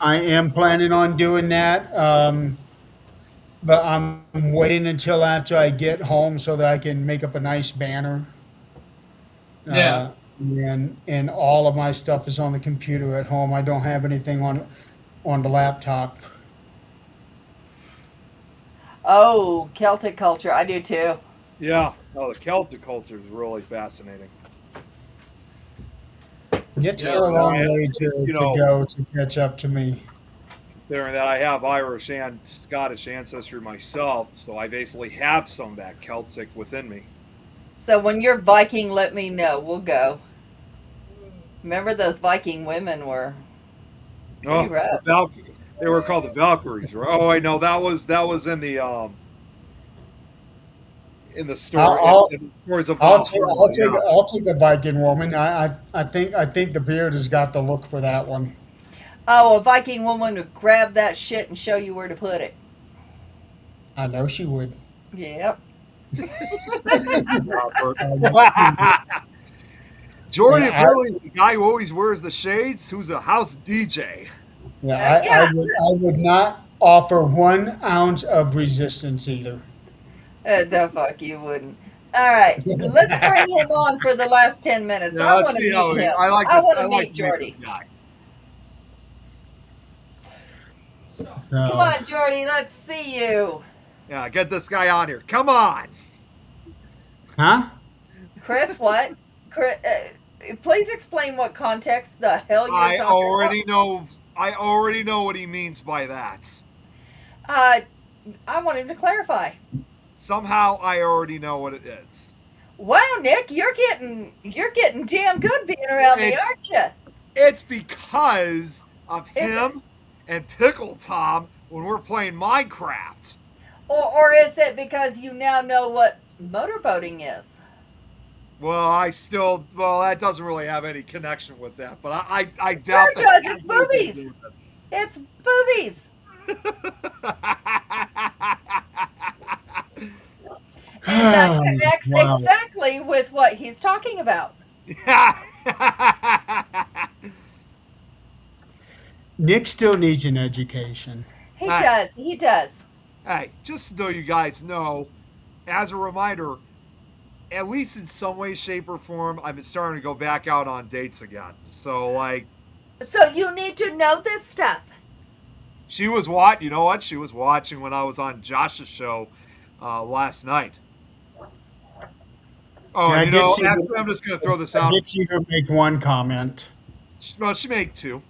I am planning on doing that, but I'm waiting until after I get home so that I can make up a nice banner. Yeah. And all of my stuff is on the computer at home. I don't have anything on the laptop. Oh, Celtic culture. I do too. Yeah. Oh, the Celtic culture is really fascinating. It's Yeah, a long yeah, way to know- go to catch up to me. Considering that I have Irish and Scottish ancestry myself, so I basically have some of that Celtic within me. So when you're Viking, let me know. We'll go. Remember those Viking women were Oh, pretty rough. they were called the Valkyries, right? Oh, I know that was in the story. I'll- in the stories of I'll take Valhalla, yeah. I'll take a Viking woman. I think the beard has got the look for that one. Oh, a Viking woman would grab that shit and show you where to put it. I know she would. Yep. Jordan Yeah, apparently is the guy who always wears the shades, who's a house DJ. Yeah, Yeah. I would not offer 1 ounce of resistance either. The fuck you wouldn't. All right, let's bring him on for the last 10 minutes. Yeah, I let's want to see how meet him. I like. I want I to like meet to meet Jordy. this guy. Come on, Jordy. Let's see you. Yeah, get this guy on here. Come on. Huh? Chris, what? Chris, please explain what context the hell you're I talking already know. I already know what he means by that. about. I want him to clarify. Somehow, I already know what it is. Wow, Nick, you're getting damn good being around me, It's- aren't you? It's because of Is it? him and Pickle Tom when we're playing Minecraft. Or is it because you now know what motorboating is? Well, that doesn't really have any connection with that, but I doubt Sure that. does. It's boobies. It's boobies. And that connects Wow. exactly with what he's talking about. Nick still needs an education. He Right. does. He does. Hey, just so you guys know, as a reminder, at least in some way, shape, or form, I've been starting to go back out on dates again. So, like, So you need to know this stuff. she was what? You know what? She was watching when I was on Josh's show last night. Oh, Yeah, I and did see actually, the- I'm just going to throw this I out. get you to make one comment. Well, she made 2.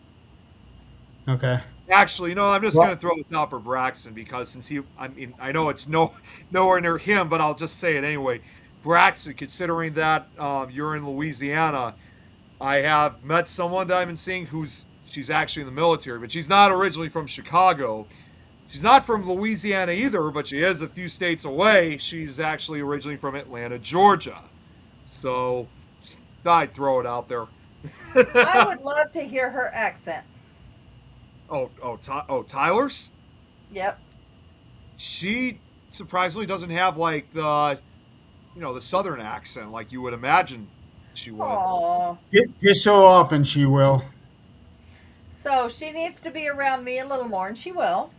Okay. Actually, I'm just Well- going to throw this out for Braxton because I know it's nowhere near him, but I'll just say it anyway. Braxton, considering that you're in Louisiana, I have met someone that I've been seeing she's actually in the military, but she's not originally from Chicago. She's not from Louisiana either, but she is a few states away. She's actually originally from Atlanta, Georgia. So, I'd throw it out there. I would love to hear her accent. Tyler's? Yep. She surprisingly doesn't have like the southern accent like you would imagine she would. Aww. Piss so often she will. So she needs to be around me a little more, and she will.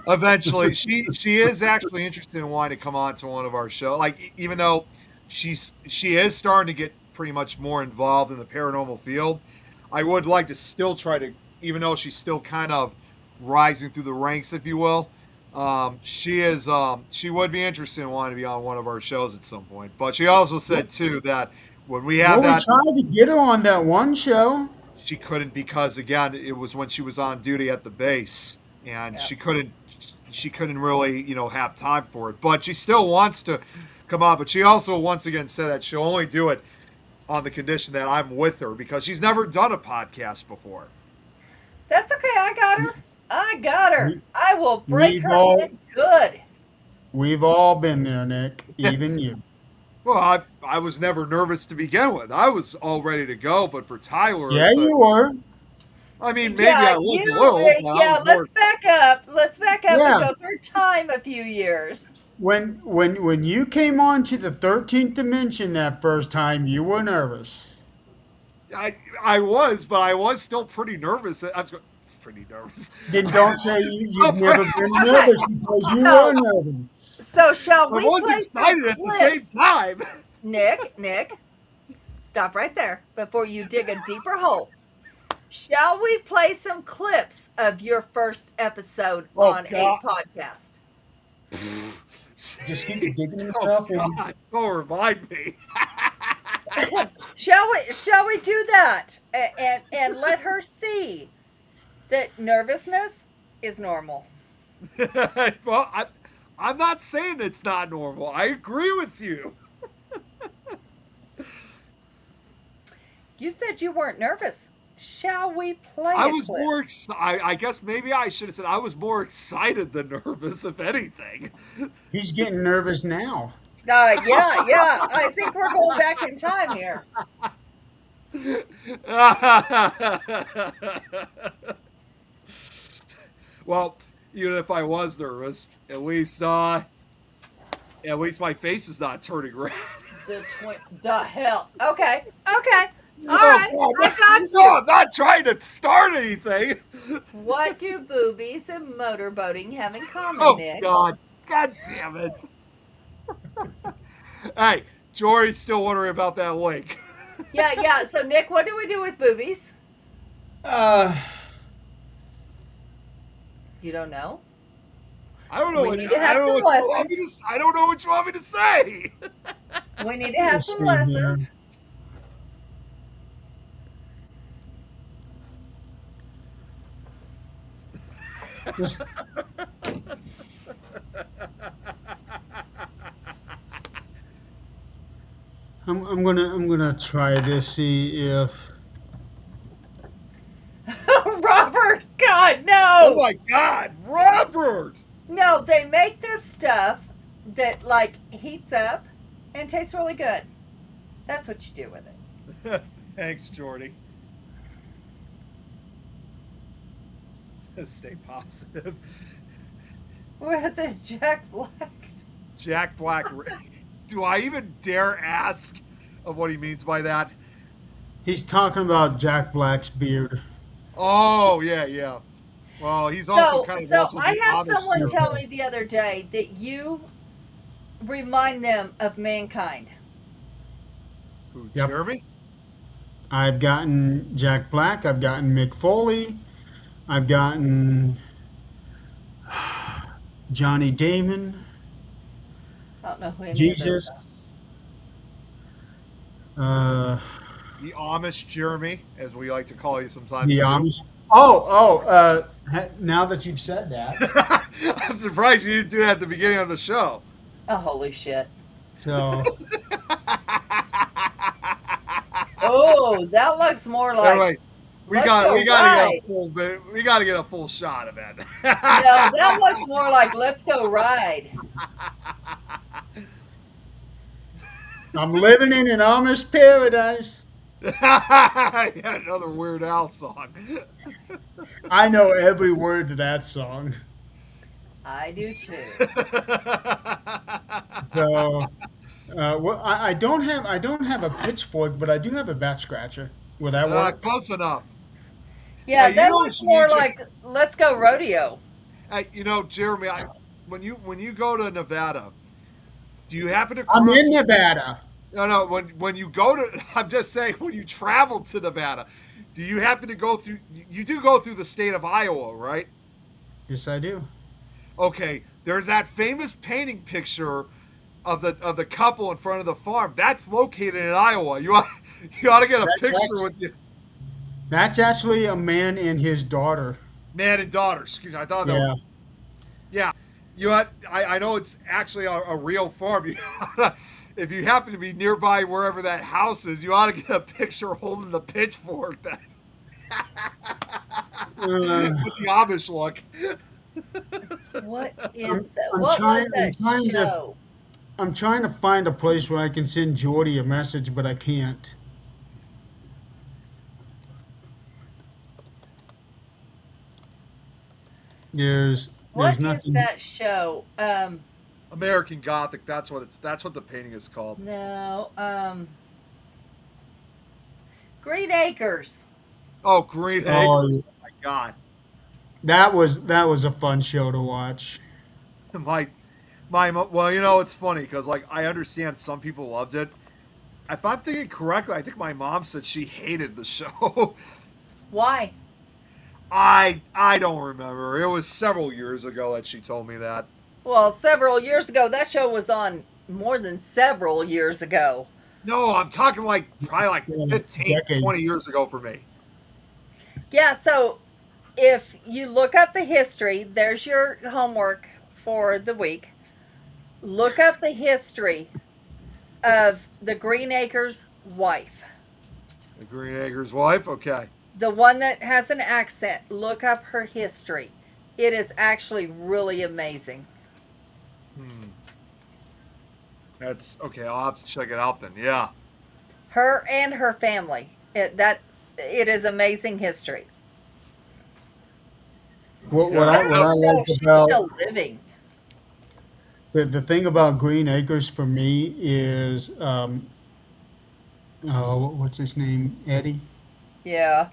Eventually, she is actually interested in wanting to come on to one of our shows. Like, even though she is starting to get pretty much more involved in the paranormal field, I would like to still try to, even though she's still kind of rising through the ranks, if you will. She would be interested in wanting to be on one of our shows at some point. But she also said too that when we have Well, we that, tried to get her on that one show. she couldn't because again, it was when she was on duty at the base, and Yeah. she couldn't really have time for it. But she still wants to come on. But she also once again said that she'll only do it on the condition that I'm with her because she's never done a podcast before. That's okay. I got her. I got her. I will break We've her all- in good. We've all been there, Nick. Even you. Well, I was never nervous to begin with. I was all ready to go, but for Tyler, Yeah, it's you were. I mean, maybe I was a little. but I yeah. was more- Let's back up. Let's back up Yeah. and go through time a few years. When you came on to the 13th dimension that first time, you were nervous. I was, but I was still pretty nervous. I was pretty nervous. Then don't say you've never been nervous because you So- were nervous. So shall I we was play excited some at the same clips? time. Nick, stop right there before you dig a deeper hole. Shall we play some clips of your first episode Oh, on God. a podcast? Just keep digging Oh yourself in. God! Don't remind me. Shall we do that and let her see that nervousness is normal? Well, I'm not saying it's not normal. I agree with you. You said you weren't nervous. Shall we play? I a was clip? more excited. I guess maybe I should have said I was more excited than nervous, if anything. He's getting nervous now. Yeah. I think we're going back in time here. Well, even if I was nervous, at least my face is not turning red. The hell. Okay. All Oh, right. God. I got you. No, I'm not trying to start anything. What do boobies and motorboating have in common, Oh Nick? God! God damn it! Hey, Jory's still wondering about that link. Yeah. So, Nick, what do we do with boobies? You don't know? I don't know. We What, need to I have don't know some what you want me lessons. to. I don't know what you want me to say. We need to have Let's some see here. lessons. Just, I'm gonna try to see if Robert, God, Oh no! my God, Robert! No, they make this stuff that, like, heats up and tastes really good. That's what you do with it. Thanks, Jordy. Stay positive. With this Jack Black. Jack Black. Do I even dare ask of what he means by that? he's talking about Jack Black's beard. Oh yeah. Well, he's also kind of also I the had Amish someone hero. tell me the other day that you remind them of mankind. Who, Yep. Jeremy? I've gotten Jack Black. I've gotten Mick Foley. I've gotten Johnny Damon. I don't know who any of those Jesus. The Amish Jeremy, as we like to call you sometimes. The too. Amish. Now that you've said that, I'm surprised you didn't do that at the beginning of the show. are. Oh, holy shit. so Oh, that looks more like. Anyway, we let's got go we got to ride. get a full bit. We got to get a full shot of it. No, that looks more like let's go ride. I'm living in an Amish paradise. Yeah, another Weird Al song. I know every word to that song. I do too. So, I don't have a pitchfork, but I do have a bat scratcher. Will that work? Close enough. Yeah, you that know looks what you more need to- like let's go rodeo. Hey, Jeremy, when you go to Nevada, do you happen to I'm cross? in Nevada. No. When you go to, I'm just saying, when you travel to Nevada, do you happen to go through? You do go through the state of Iowa, right? Yes, I do. Okay. There's that famous painting picture of the couple in front of the farm. That's located in Iowa. You ought to get a picture That's with you, that's actually a man and his daughter. man and daughter. Excuse me. I thought that. Yeah. Yeah. I know it's actually a real farm. If you happen to be nearby wherever that house is, you ought to get a picture holding the pitchfork that Uh, with the Amish look. What I'm, is that? I'm What was trying. that show? I'm trying to find a place where I can send Jordy a message, but I can't. There's What is nothing. that show? American Gothic. That's what the painting is called. No. Green Acres. Oh, Green Acres. Oh, Oh my God. that was a fun show to watch. My well, it's funny because like I understand some people loved it. If I'm thinking correctly, I think my mom said she hated the show. Why? I don't remember. It was several years ago that she told me that. Well, several years ago. That show was on more than several years ago. No, I'm talking like probably like Yeah, 15, 20 decades. years ago for me. Yeah, so if you look up the history, there's your homework for the week. Look up the history of the Green Acres wife. The Green Acres wife. Okay. The one that has an accent. Look up her history. It is actually really amazing. That's okay. I'll have to check it out then. Yeah. Her and her family. It is amazing history. What Yeah. what I I don't what I even know like if she's about still living. the thing about Green Acres for me is what's his name? Eddie. Yeah.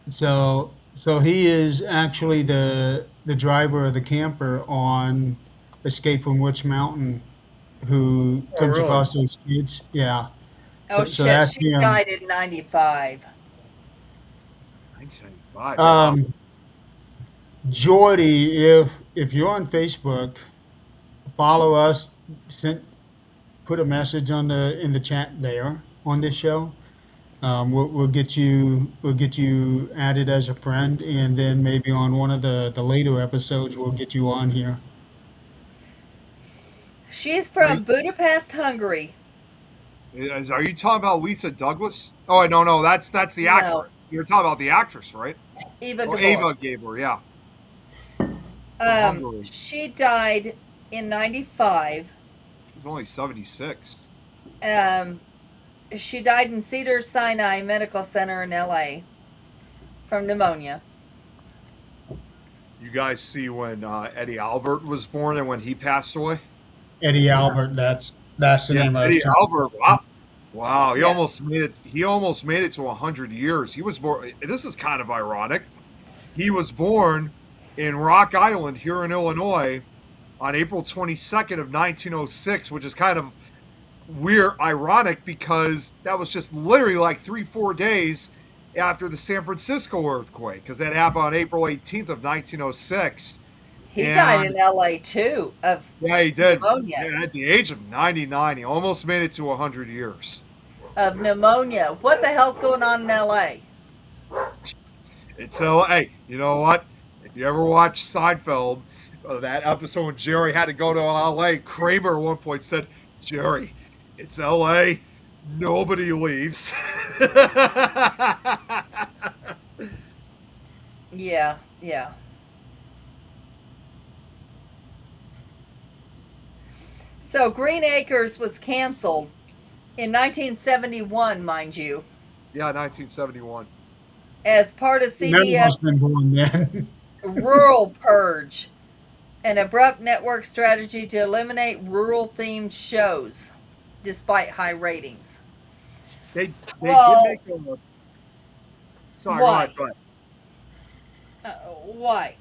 So he is actually the driver of the camper on Escape from Witch Mountain, who Oh, comes really? across those kids. Yeah. Oh So shit, that's she him. died in 95. 1975. Wow. Um, Jordy, if you're on Facebook, follow us. Send Put a message in the chat there on this show. We'll get you added as a friend, and then maybe on one of the later episodes we'll get you on here. She's Right? from Budapest, Hungary. Are you talking about Lisa Douglas? Oh, no. That's the No, actress. You're talking about the actress, right? Eva Oh, Gabor. Ava Gabor. Yeah. From Hungary. She died in 95. She was only 76. Um, she died in Cedars Sinai Medical Center in LA from pneumonia. You guys see when Eddie Albert was born and when he passed away? Eddie Albert. That's the Yeah, name I was Eddie trying. Albert. Wow. Wow, he Yeah. almost made it. He almost made it to 100 years. He was born. This is kind of ironic. He was born in Rock Island here in Illinois on April 22nd of 1906, which is kind of weird, ironic because that was just literally like 3, 4 days after the San Francisco earthquake, because that happened on April 18th of 1906. He died And in LA too of yeah, he did. pneumonia. Yeah, at the age of 99, he almost made it to 100 years. Of pneumonia. What the hell's going on in LA? It's Hey, you know what? If you ever watch Seinfeld, that episode when Jerry had to go to LA, Kramer at one point said, "Jerry, it's LA. Nobody leaves." Yeah, yeah. So Green Acres was canceled in 1971, mind you, Yeah, 1971. as part of None of us CBS been born then. Rural Purge, an abrupt network strategy to eliminate rural-themed shows, despite high ratings. They Well, did make a. Sorry, why? go ahead. Why?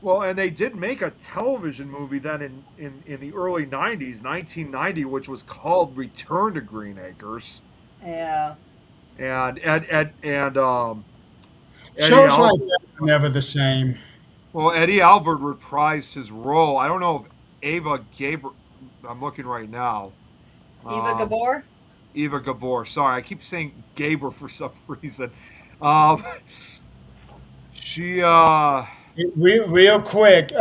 Well, and they did make a television movie then in the early 90s, 1990, which was called Return to Green Acres. Yeah. And Eddie Shows like Albert, that are never the same. well, Eddie Albert reprised his role. I don't know if Ava Gabriel, I'm looking right now. Eva Um, Gabor? Eva Gabor. Sorry, I keep saying Gabor for some reason. Um, she, Real quick,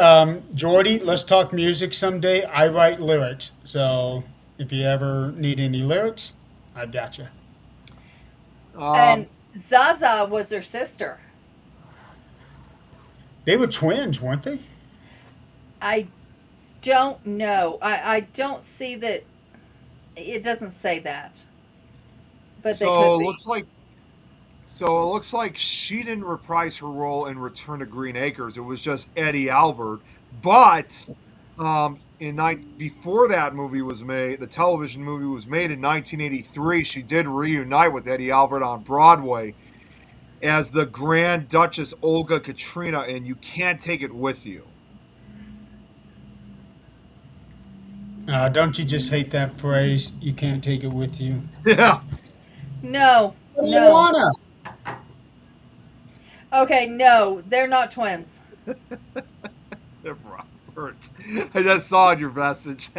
Jordy, let's talk music someday. I write lyrics, so if you ever need any lyrics, I got you. um, And Zaza was her sister. They were twins, weren't they? I don't know. I don't see that. It doesn't say that. But they so could it be. looks like she didn't reprise her role in Return to Green Acres. It was just Eddie Albert. But before that movie was made, the television movie was made in 1983. She did reunite with Eddie Albert on Broadway as the Grand Duchess Olga Katrina in You Can't Take It With You. Don't you just hate that phrase? You can't take it with you. Yeah. No, What do you no. wanna? Okay, no, they're not twins. Robert. I just saw your message.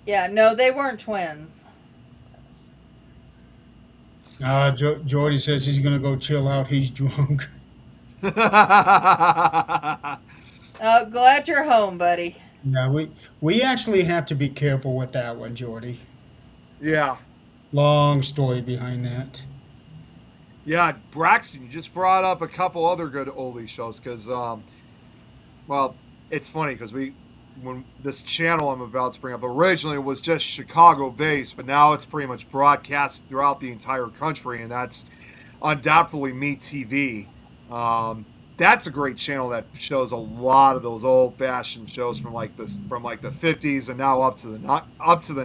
Yeah, no, they weren't twins. Jordy says he's gonna go chill out. He's drunk. Glad you're home, buddy. Yeah, we actually have to be careful with that one, Jordy. Yeah. Long story behind that. Yeah, Braxton, you just brought up a couple other good oldie shows because, well, it's funny because when this channel I'm about to bring up originally was just Chicago based, but now it's pretty much broadcast throughout the entire country, and that's undoubtedly MeTV. That's a great channel that shows a lot of those old fashioned shows from like the 50s and now up to the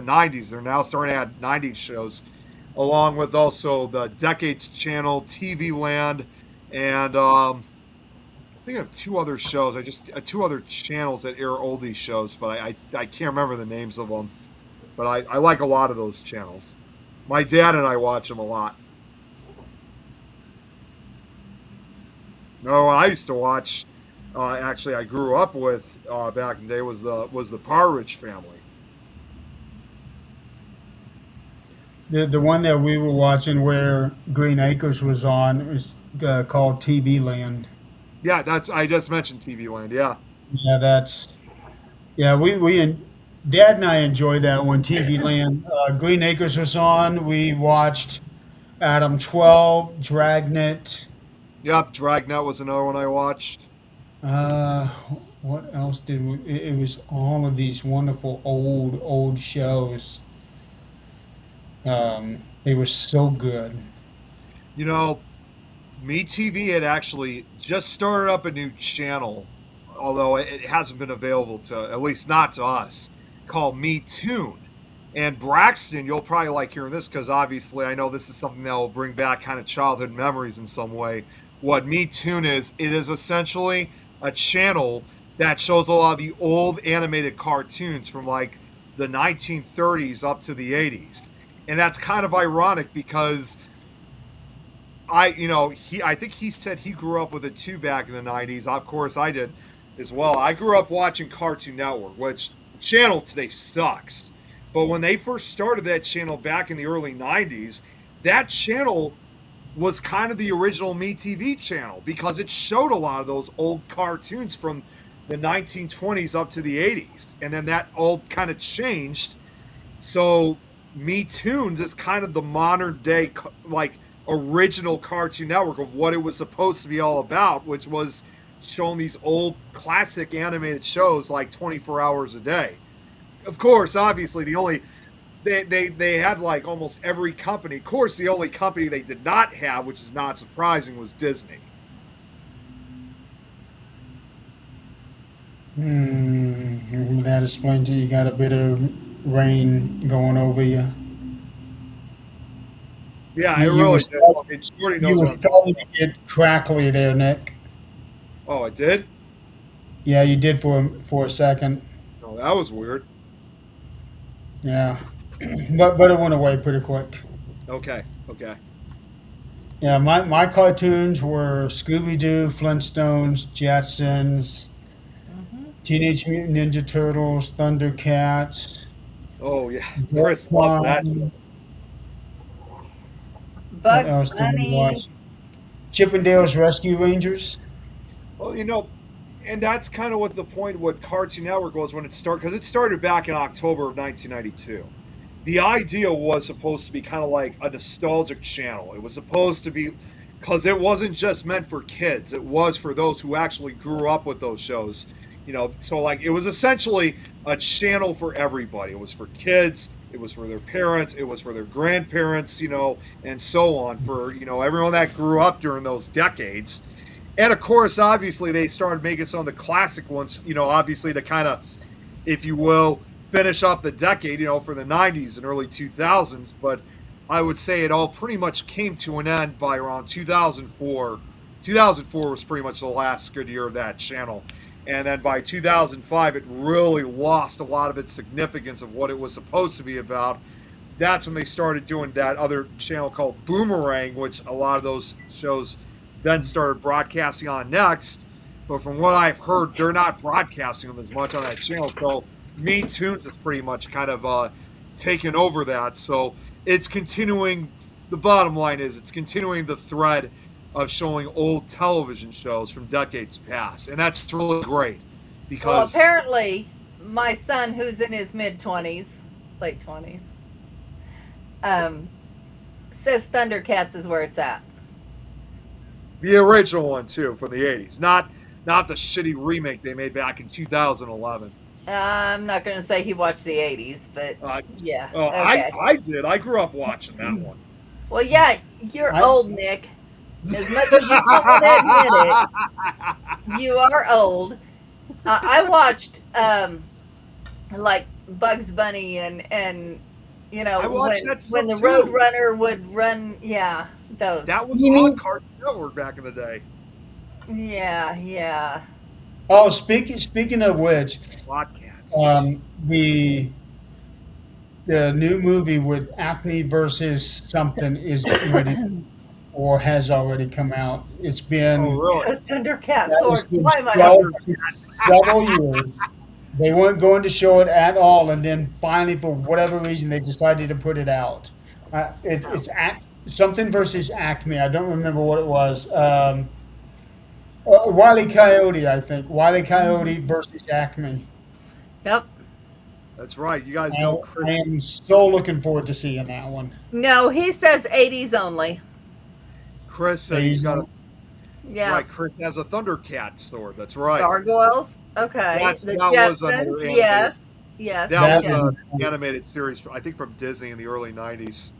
90s. They're now starting to add 90s shows, along with also the Decades Channel, TV Land, and I think of two other shows. Two other channels that air oldie shows, but I can't remember the names of them. But I like a lot of those channels. My dad and I watch them a lot. No, I used to watch. Actually, I grew up with back in the day was the Partridge Family. The one that we were watching where Green Acres was on was called TV Land. Yeah, I just mentioned TV Land. Yeah, Yeah, Dad and I enjoyed that one. TV Land. Green Acres was on. We watched Adam 12, Dragnet. yep. Dragnet was another one I watched. Uh, what else did we? It was all of these wonderful old shows. They were so good. You know, MeTV had actually just started up a new channel, although it hasn't been available to, at least not to us, called MeTune. And Braxton, you'll probably like hearing this because obviously I know this is something that will bring back kind of childhood memories in some way. What MeTune is, it is essentially a channel that shows a lot of the old animated cartoons from like the 1930s up to the 80s. And that's kind of ironic because I think he said he grew up with it too back in the 90s. Of course, I did as well. I grew up watching Cartoon Network, which the channel today sucks. But when they first started that channel back in the early 90s, that channel was kind of the original MeTV channel because it showed a lot of those old cartoons from the 1920s up to the 80s. And then that all kind of changed. So MeToons is kind of the modern day, like, original Cartoon Network of what it was supposed to be all about, which was showing these old classic animated shows like 24 hours a day. Of course, obviously, they had like almost every company. Of course, the only company they did not have, which is not surprising, was Disney. That explains it. You got a bit of rain going over you. Yeah, it You really were did. and Shorty You knows were what I'm talking starting to get crackly there, Nick. about. Oh, I did? Yeah, you did for a second. Oh, that was weird. Yeah, but it went away pretty quick. Okay, okay. Yeah, my cartoons were Scooby Doo, Flintstones, Jetsons, Hmm. Teenage Mutant Ninja Turtles, Thundercats, Oh, yeah. Chris loved that. Voltron. What Bugs else did we Bunny. watch? Chippendales Rescue Rangers. Well, and that's kind of what the point of what Cartoon Network was when it started, because it started back in October of 1992. The idea was supposed to be kind of like a nostalgic channel. It was supposed to be, because it wasn't just meant for kids, it was for those who actually grew up with those shows. So like it was essentially a channel for everybody. It was for kids, it was for their parents, it was for their grandparents, and so on, for, everyone that grew up during those decades. And of course, obviously, they started making some of the classic ones, obviously to kind of, if you will, finish up the decade, for the 90s and early 2000s. But I would say it all pretty much came to an end by around 2004. 2004 was pretty much the last good year of that channel. And then by 2005, it really lost a lot of its significance of what it was supposed to be about. That's when they started doing that other channel called Boomerang, which a lot of those shows then started broadcasting on next. But from what I've heard, they're not broadcasting them as much on that channel. So Me Tunes has pretty much kind of taken over that. So it's continuing. The bottom line is it's continuing the thread of showing old television shows from decades past. And that's really great Well, because apparently, my son, who's in his mid-20s, late 20s, says Thundercats is where it's at. the original one, too, from the 80s. Not the shitty remake they made back in 2011. I'm not going to say he watched the 80s, but yeah. Okay. I did. I grew up watching that one. Well, yeah, you're I- old, Nick. As much as you don't want to admit it, you are old. I watched like Bugs Bunny and I watched that when the stuff, too. Road Runner would run. Yeah, those. That was You on mean- Cartoon Network back in the day. yeah. Oh, speaking of which, Podcasts. the new movie with Acme versus something is ready or has already come out. It's been Oh, really? Thundercat it's sword. been Why am I? shelved for several years. They weren't going to show it at all, and then finally, for whatever reason, they decided to put it out. It's something versus Acme. I don't remember what it was. Wile E. Coyote, I think. Wile E. Coyote versus Acme. Yep. That's right. You guys know Chris. I am so looking forward to seeing that one. No, he says 80s only. Chris said he's got a. Yeah. Right, Chris has a Thundercat sword. That's right. Gargoyles. Okay. That The was another Jetsons. animated- Yes. Yes. That was Yeah. an animated series, I think, from Disney in the early 90s.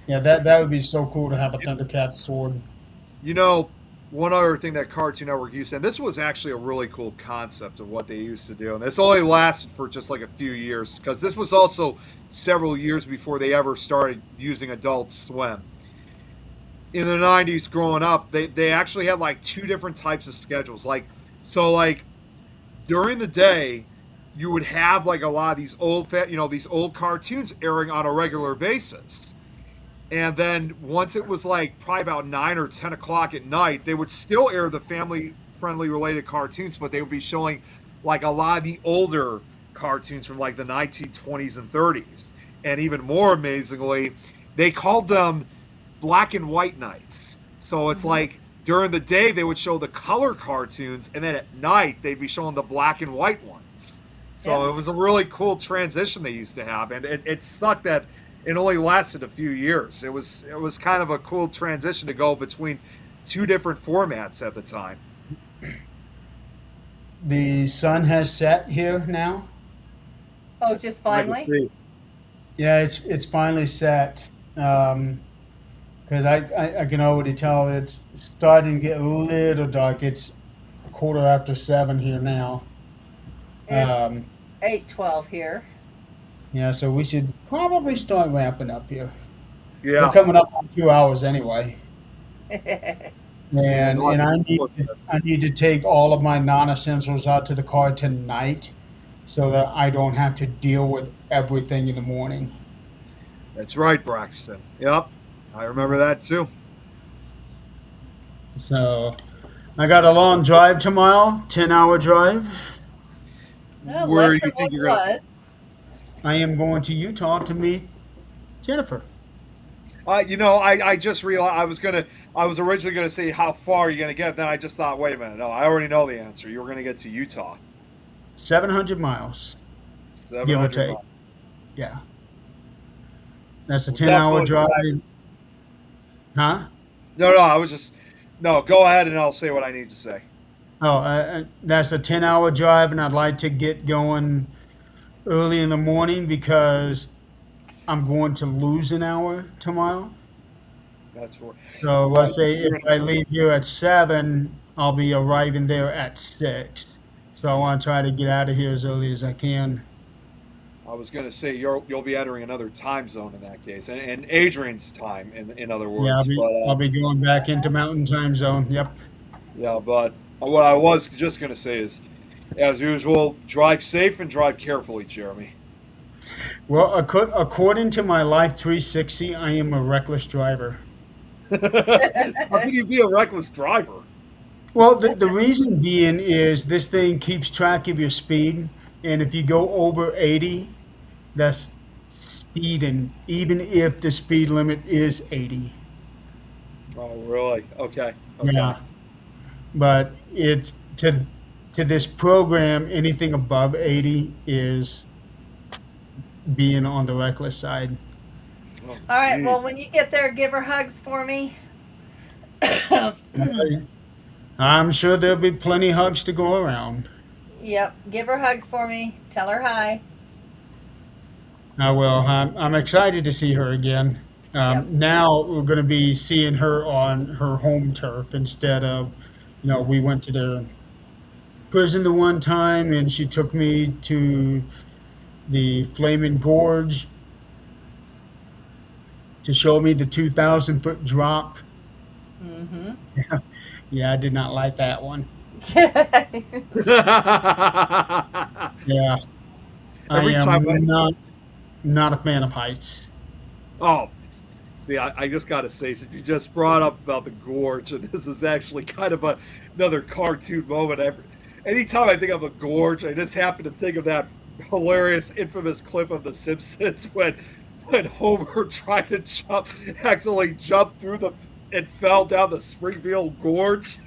Yeah, that would be so cool to have a Thundercat sword. One other thing that Cartoon Network used, and this was actually a really cool concept of what they used to do, and this only lasted for just like a few years, because this was also several years before they ever started using Adult Swim. In the 90s, growing up, they actually had like two different types of schedules. Like during the day, you would have like a lot of these these old cartoons airing on a regular basis. And then once it was like probably about 9 or 10 o'clock at night, they would still air the family-friendly related cartoons, but they would be showing like a lot of the older cartoons from like the 1920s and 30s. And even more amazingly, they called them black and white nights. So it's like during the day they would show the color cartoons, and then at night they'd be showing the black and white ones. So Yeah. it was a really cool transition they used to have, and it sucked that it only lasted a few years. It was kind of a cool transition to go between two different formats at the time. The sun has set here now. Oh, just I can finally? see. Yeah, it's finally set. Because I can already tell it's starting to get a little dark. It's 7:15 here now. It's Um, 8:12 here. yeah, so we should probably start wrapping up here. Yeah. We're coming up on 2 hours anyway. and lots of I people- need to take all of my non-essentials out to the car tonight, so that I don't have to deal with everything in the morning. That's right, Braxton. Yep, I remember that too. So I got a long drive tomorrow, 10-hour drive. Well, Where less do than you think what you're it going? was. I am going to Utah to meet Jennifer. I just realized I was originally gonna say how far you're gonna get. Then I just thought, wait a minute, no, I already know the answer. You were gonna get to Utah. 700 miles, give or 700 take. miles. Yeah. That's a Was that 10-hour both- drive. Huh? No, I was just no. Go ahead, and I'll say what I need to say. Oh, that's a 10-hour drive, and I'd like to get going early in the morning because I'm going to lose an hour tomorrow. That's right. So let's say if I leave here at 7, I'll be arriving there at 6. So I want to try to get out of here as early as I can. I was gonna say you'll be entering another time zone in that case, and Adrian's time, in other words. Yeah, But I'll be going back into Mountain Time Zone. Yep. yeah, but what I was just gonna say is, as usual, drive safe and drive carefully, Jeremy. Well, according to my Life 360, I am a reckless driver. How can you be a reckless driver? Well, the reason being is this thing keeps track of your speed, and if you go over 80, that's speeding, even if the speed limit is 80. Oh, really? Okay. Yeah, but it's to this program, anything above 80 is being on the reckless side. Oh, All right. Well, jeez. when you get there, give her hugs for me. I'm sure there'll be plenty hugs to go around. Yep. Give her hugs for me. Tell her hi. I will. I'm excited to see her again. Yep. Now we're going to be seeing her on her home turf instead of, we went to the prison the one time and she took me to the Flaming Gorge to show me the 2,000-foot drop. Mm-hmm. Yeah, I did not like that one. Yeah, Every I time am not a fan of heights. Oh, see, I just got to say, since you just brought up about the gorge, and this is actually kind of another cartoon moment. Anytime I think of a gorge, I just happen to think of that hilarious, infamous clip of The Simpsons when Homer tried to accidentally jumped through and fell down the Springfield Gorge.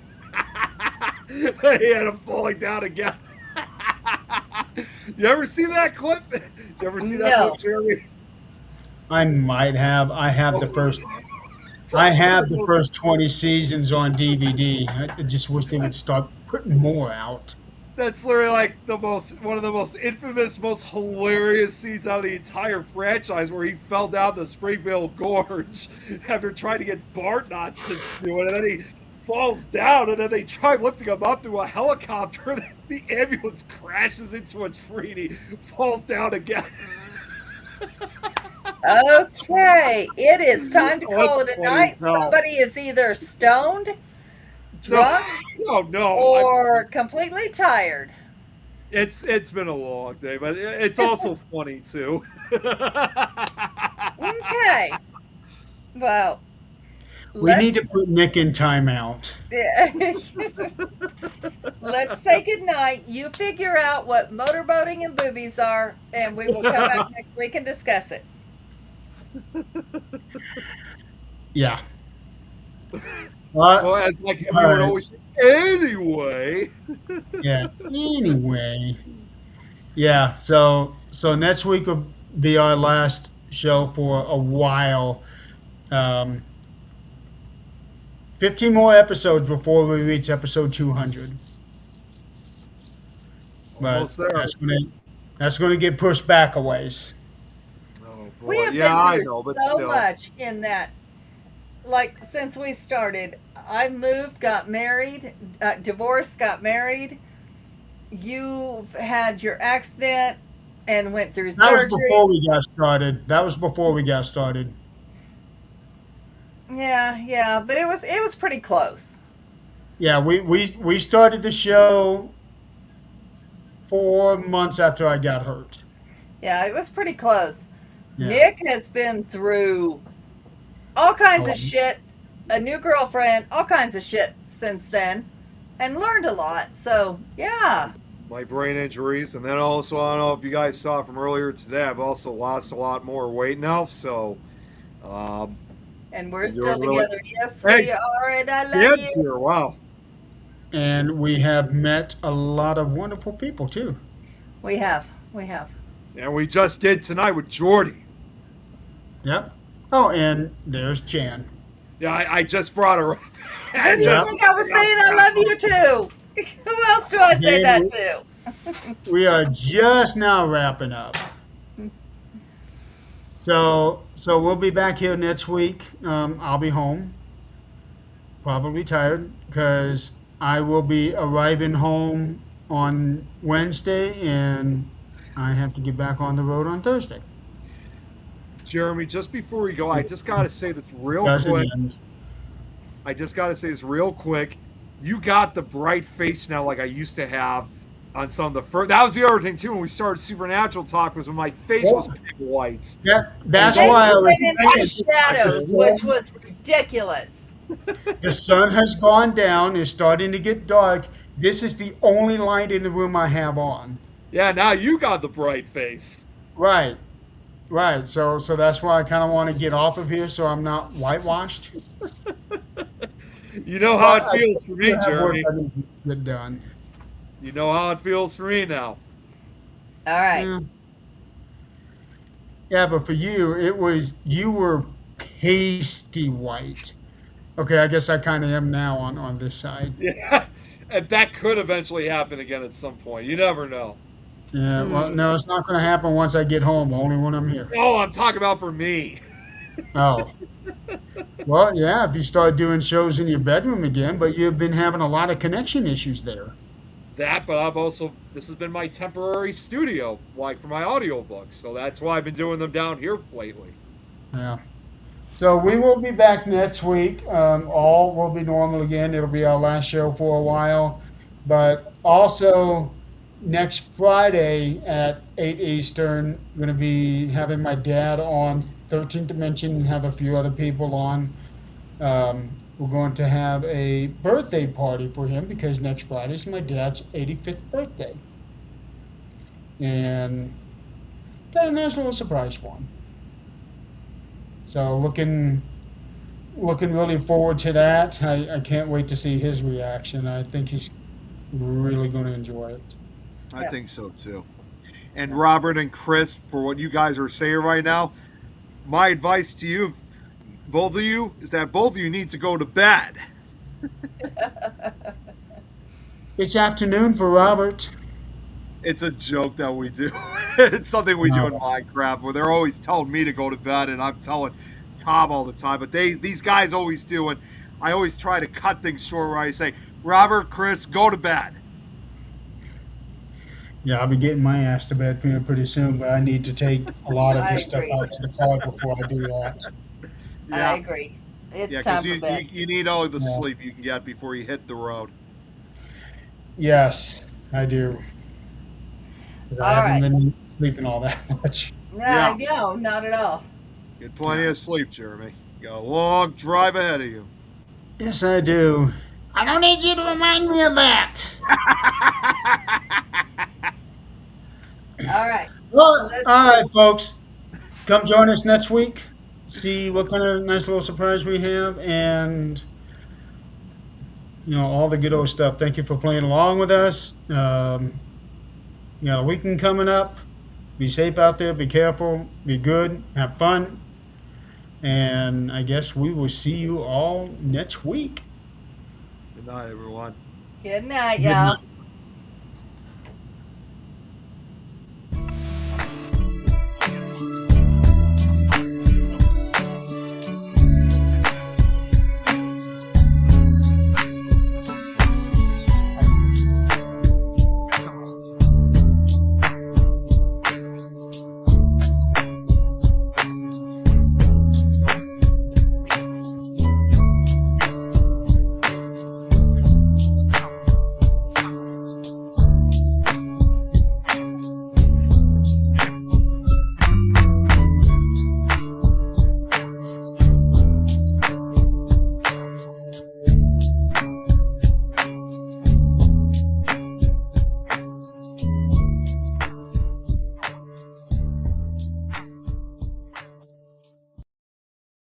He had him falling down again. You ever see that clip? You ever see that No. clip, Jeremy? I might have. I have the first 20 seasons on DVD. I just wish they would start putting more out. That's literally like one of the most infamous, most hilarious scenes out of the entire franchise, where he fell down the Springfield Gorge after trying to get Bart not to do it, and then he falls down, and then they try lifting him up through a helicopter, and the ambulance crashes into a tree, and he falls down again. Okay, it is time to Oh, call it that's a funny night. as hell. Somebody is either stoned, drunk, No, or completely tired. it's been a long day, but it's also funny too. Okay. Well, We need to put Nick in timeout. let's say goodnight. You figure out what motorboating and boobies are, and we will come back next week and discuss it. Yeah. Well, as like everyone always say, anyway. Yeah. Anyway. Yeah. So next week will be our last show for a while. 15 more episodes before we reach episode 200. But Almost there. that's gonna get pushed back a ways. Oh boy, We have yeah, I been know, through but so still. much in that. Like, since we started, I moved, got married, divorced, got married. You had your accident and went through That was surgery. before we got started. Yeah, but it was pretty close. Yeah, we started the show 4 months after I got hurt. Yeah, it was pretty close. Yeah. Nick has been through all kinds Oh, of shit, a new girlfriend, all kinds of shit since then, and learned a lot. So, yeah. My brain injuries, and then also I don't know if you guys saw from earlier today, I've also lost a lot more weight now. So, um, And we're you're still really together. Yes, Hey, we are, and I love kids you. here. Wow. And we have met a lot of wonderful people too. We have. We have. And we just did tonight with Jordy. Yep. Oh, and there's Jan. Yeah, I just brought her. Who do you Yep. think I was saying I love you to? Who else do I say that to? We are just now wrapping up. So we'll be back here next week. I'll be home, probably tired, because I will be arriving home on Wednesday, and I have to get back on the road on Thursday. Jeremy, just before we go, I just got to say this real Doesn't quick. end. I just got to say this real quick. You got the bright face now like I used to have on some of the first. That was the other thing, too, when we started Supernatural Talk, was when my face was pink whites. That's Then why I you was went into saying shadows, which was ridiculous. the sun has gone down. It's starting to get dark. This is the only light in the room I have on. Yeah, now you got the bright face. Right. Right. So that's why I kind of want to get off of here so I'm not whitewashed. You know how it I feels for me, still have work Jeremy. I need to get done. You know how it feels for me now. All right. Yeah. Yeah, but for you, you were pasty white. Okay, I guess I kind of am now on this side. Yeah, and that could eventually happen again at some point. You never know. Yeah, well, no, it's not going to happen once I get home, only when I'm here. Oh, I'm talking about for me. Oh. Well, yeah, if you start doing shows in your bedroom again, but you've been having a lot of connection issues there. That, but I've also, this has been my temporary studio, like for my audiobooks. So that's why I've been doing them down here lately. Yeah. So we will be back next week. All will be normal again. It'll be our last show for a while. But also, next Friday at 8 Eastern, I'm going to be having my dad on 13th Dimension and have a few other people on. We're going to have a birthday party for him because next Friday is my dad's 85th birthday. And got a nice little surprise for him. So looking really forward to that. I can't wait to see his reaction. I think he's really going to enjoy it. I Yeah. think so too. And Robert and Chris, for what you guys are saying right now, my advice to you, both of you, is that both of you need to go to bed. It's afternoon for Robert. It's a joke that we do. It's something we do in Minecraft where they're always telling me to go to bed, and I'm telling Tom all the time. But these guys always do, and I always try to cut things short where I say, Robert, Chris, go to bed. Yeah, I'll be getting my ass to bed pretty soon, but I need to take a lot of I this stuff agree. out to the car before I do that. Yeah, I agree. It's yeah, time because for bed. you need all the Yeah. sleep you can get before you hit the road. Yes, I do. 'Cause I All haven't right. been sleeping all that much. No, not at all. Get plenty of sleep, Jeremy. You got a long drive ahead of you. Yes, I do. I don't need you to remind me of that. All right. Well, all right, folks. Come join us next week. See what kind of nice little surprise we have, and all the good old stuff. Thank you for playing along with us. Weekend coming up. Be safe out there. Be careful. Be good. Have fun. And I guess we will see you all next week. Good night, everyone. Good night, Good y'all. night.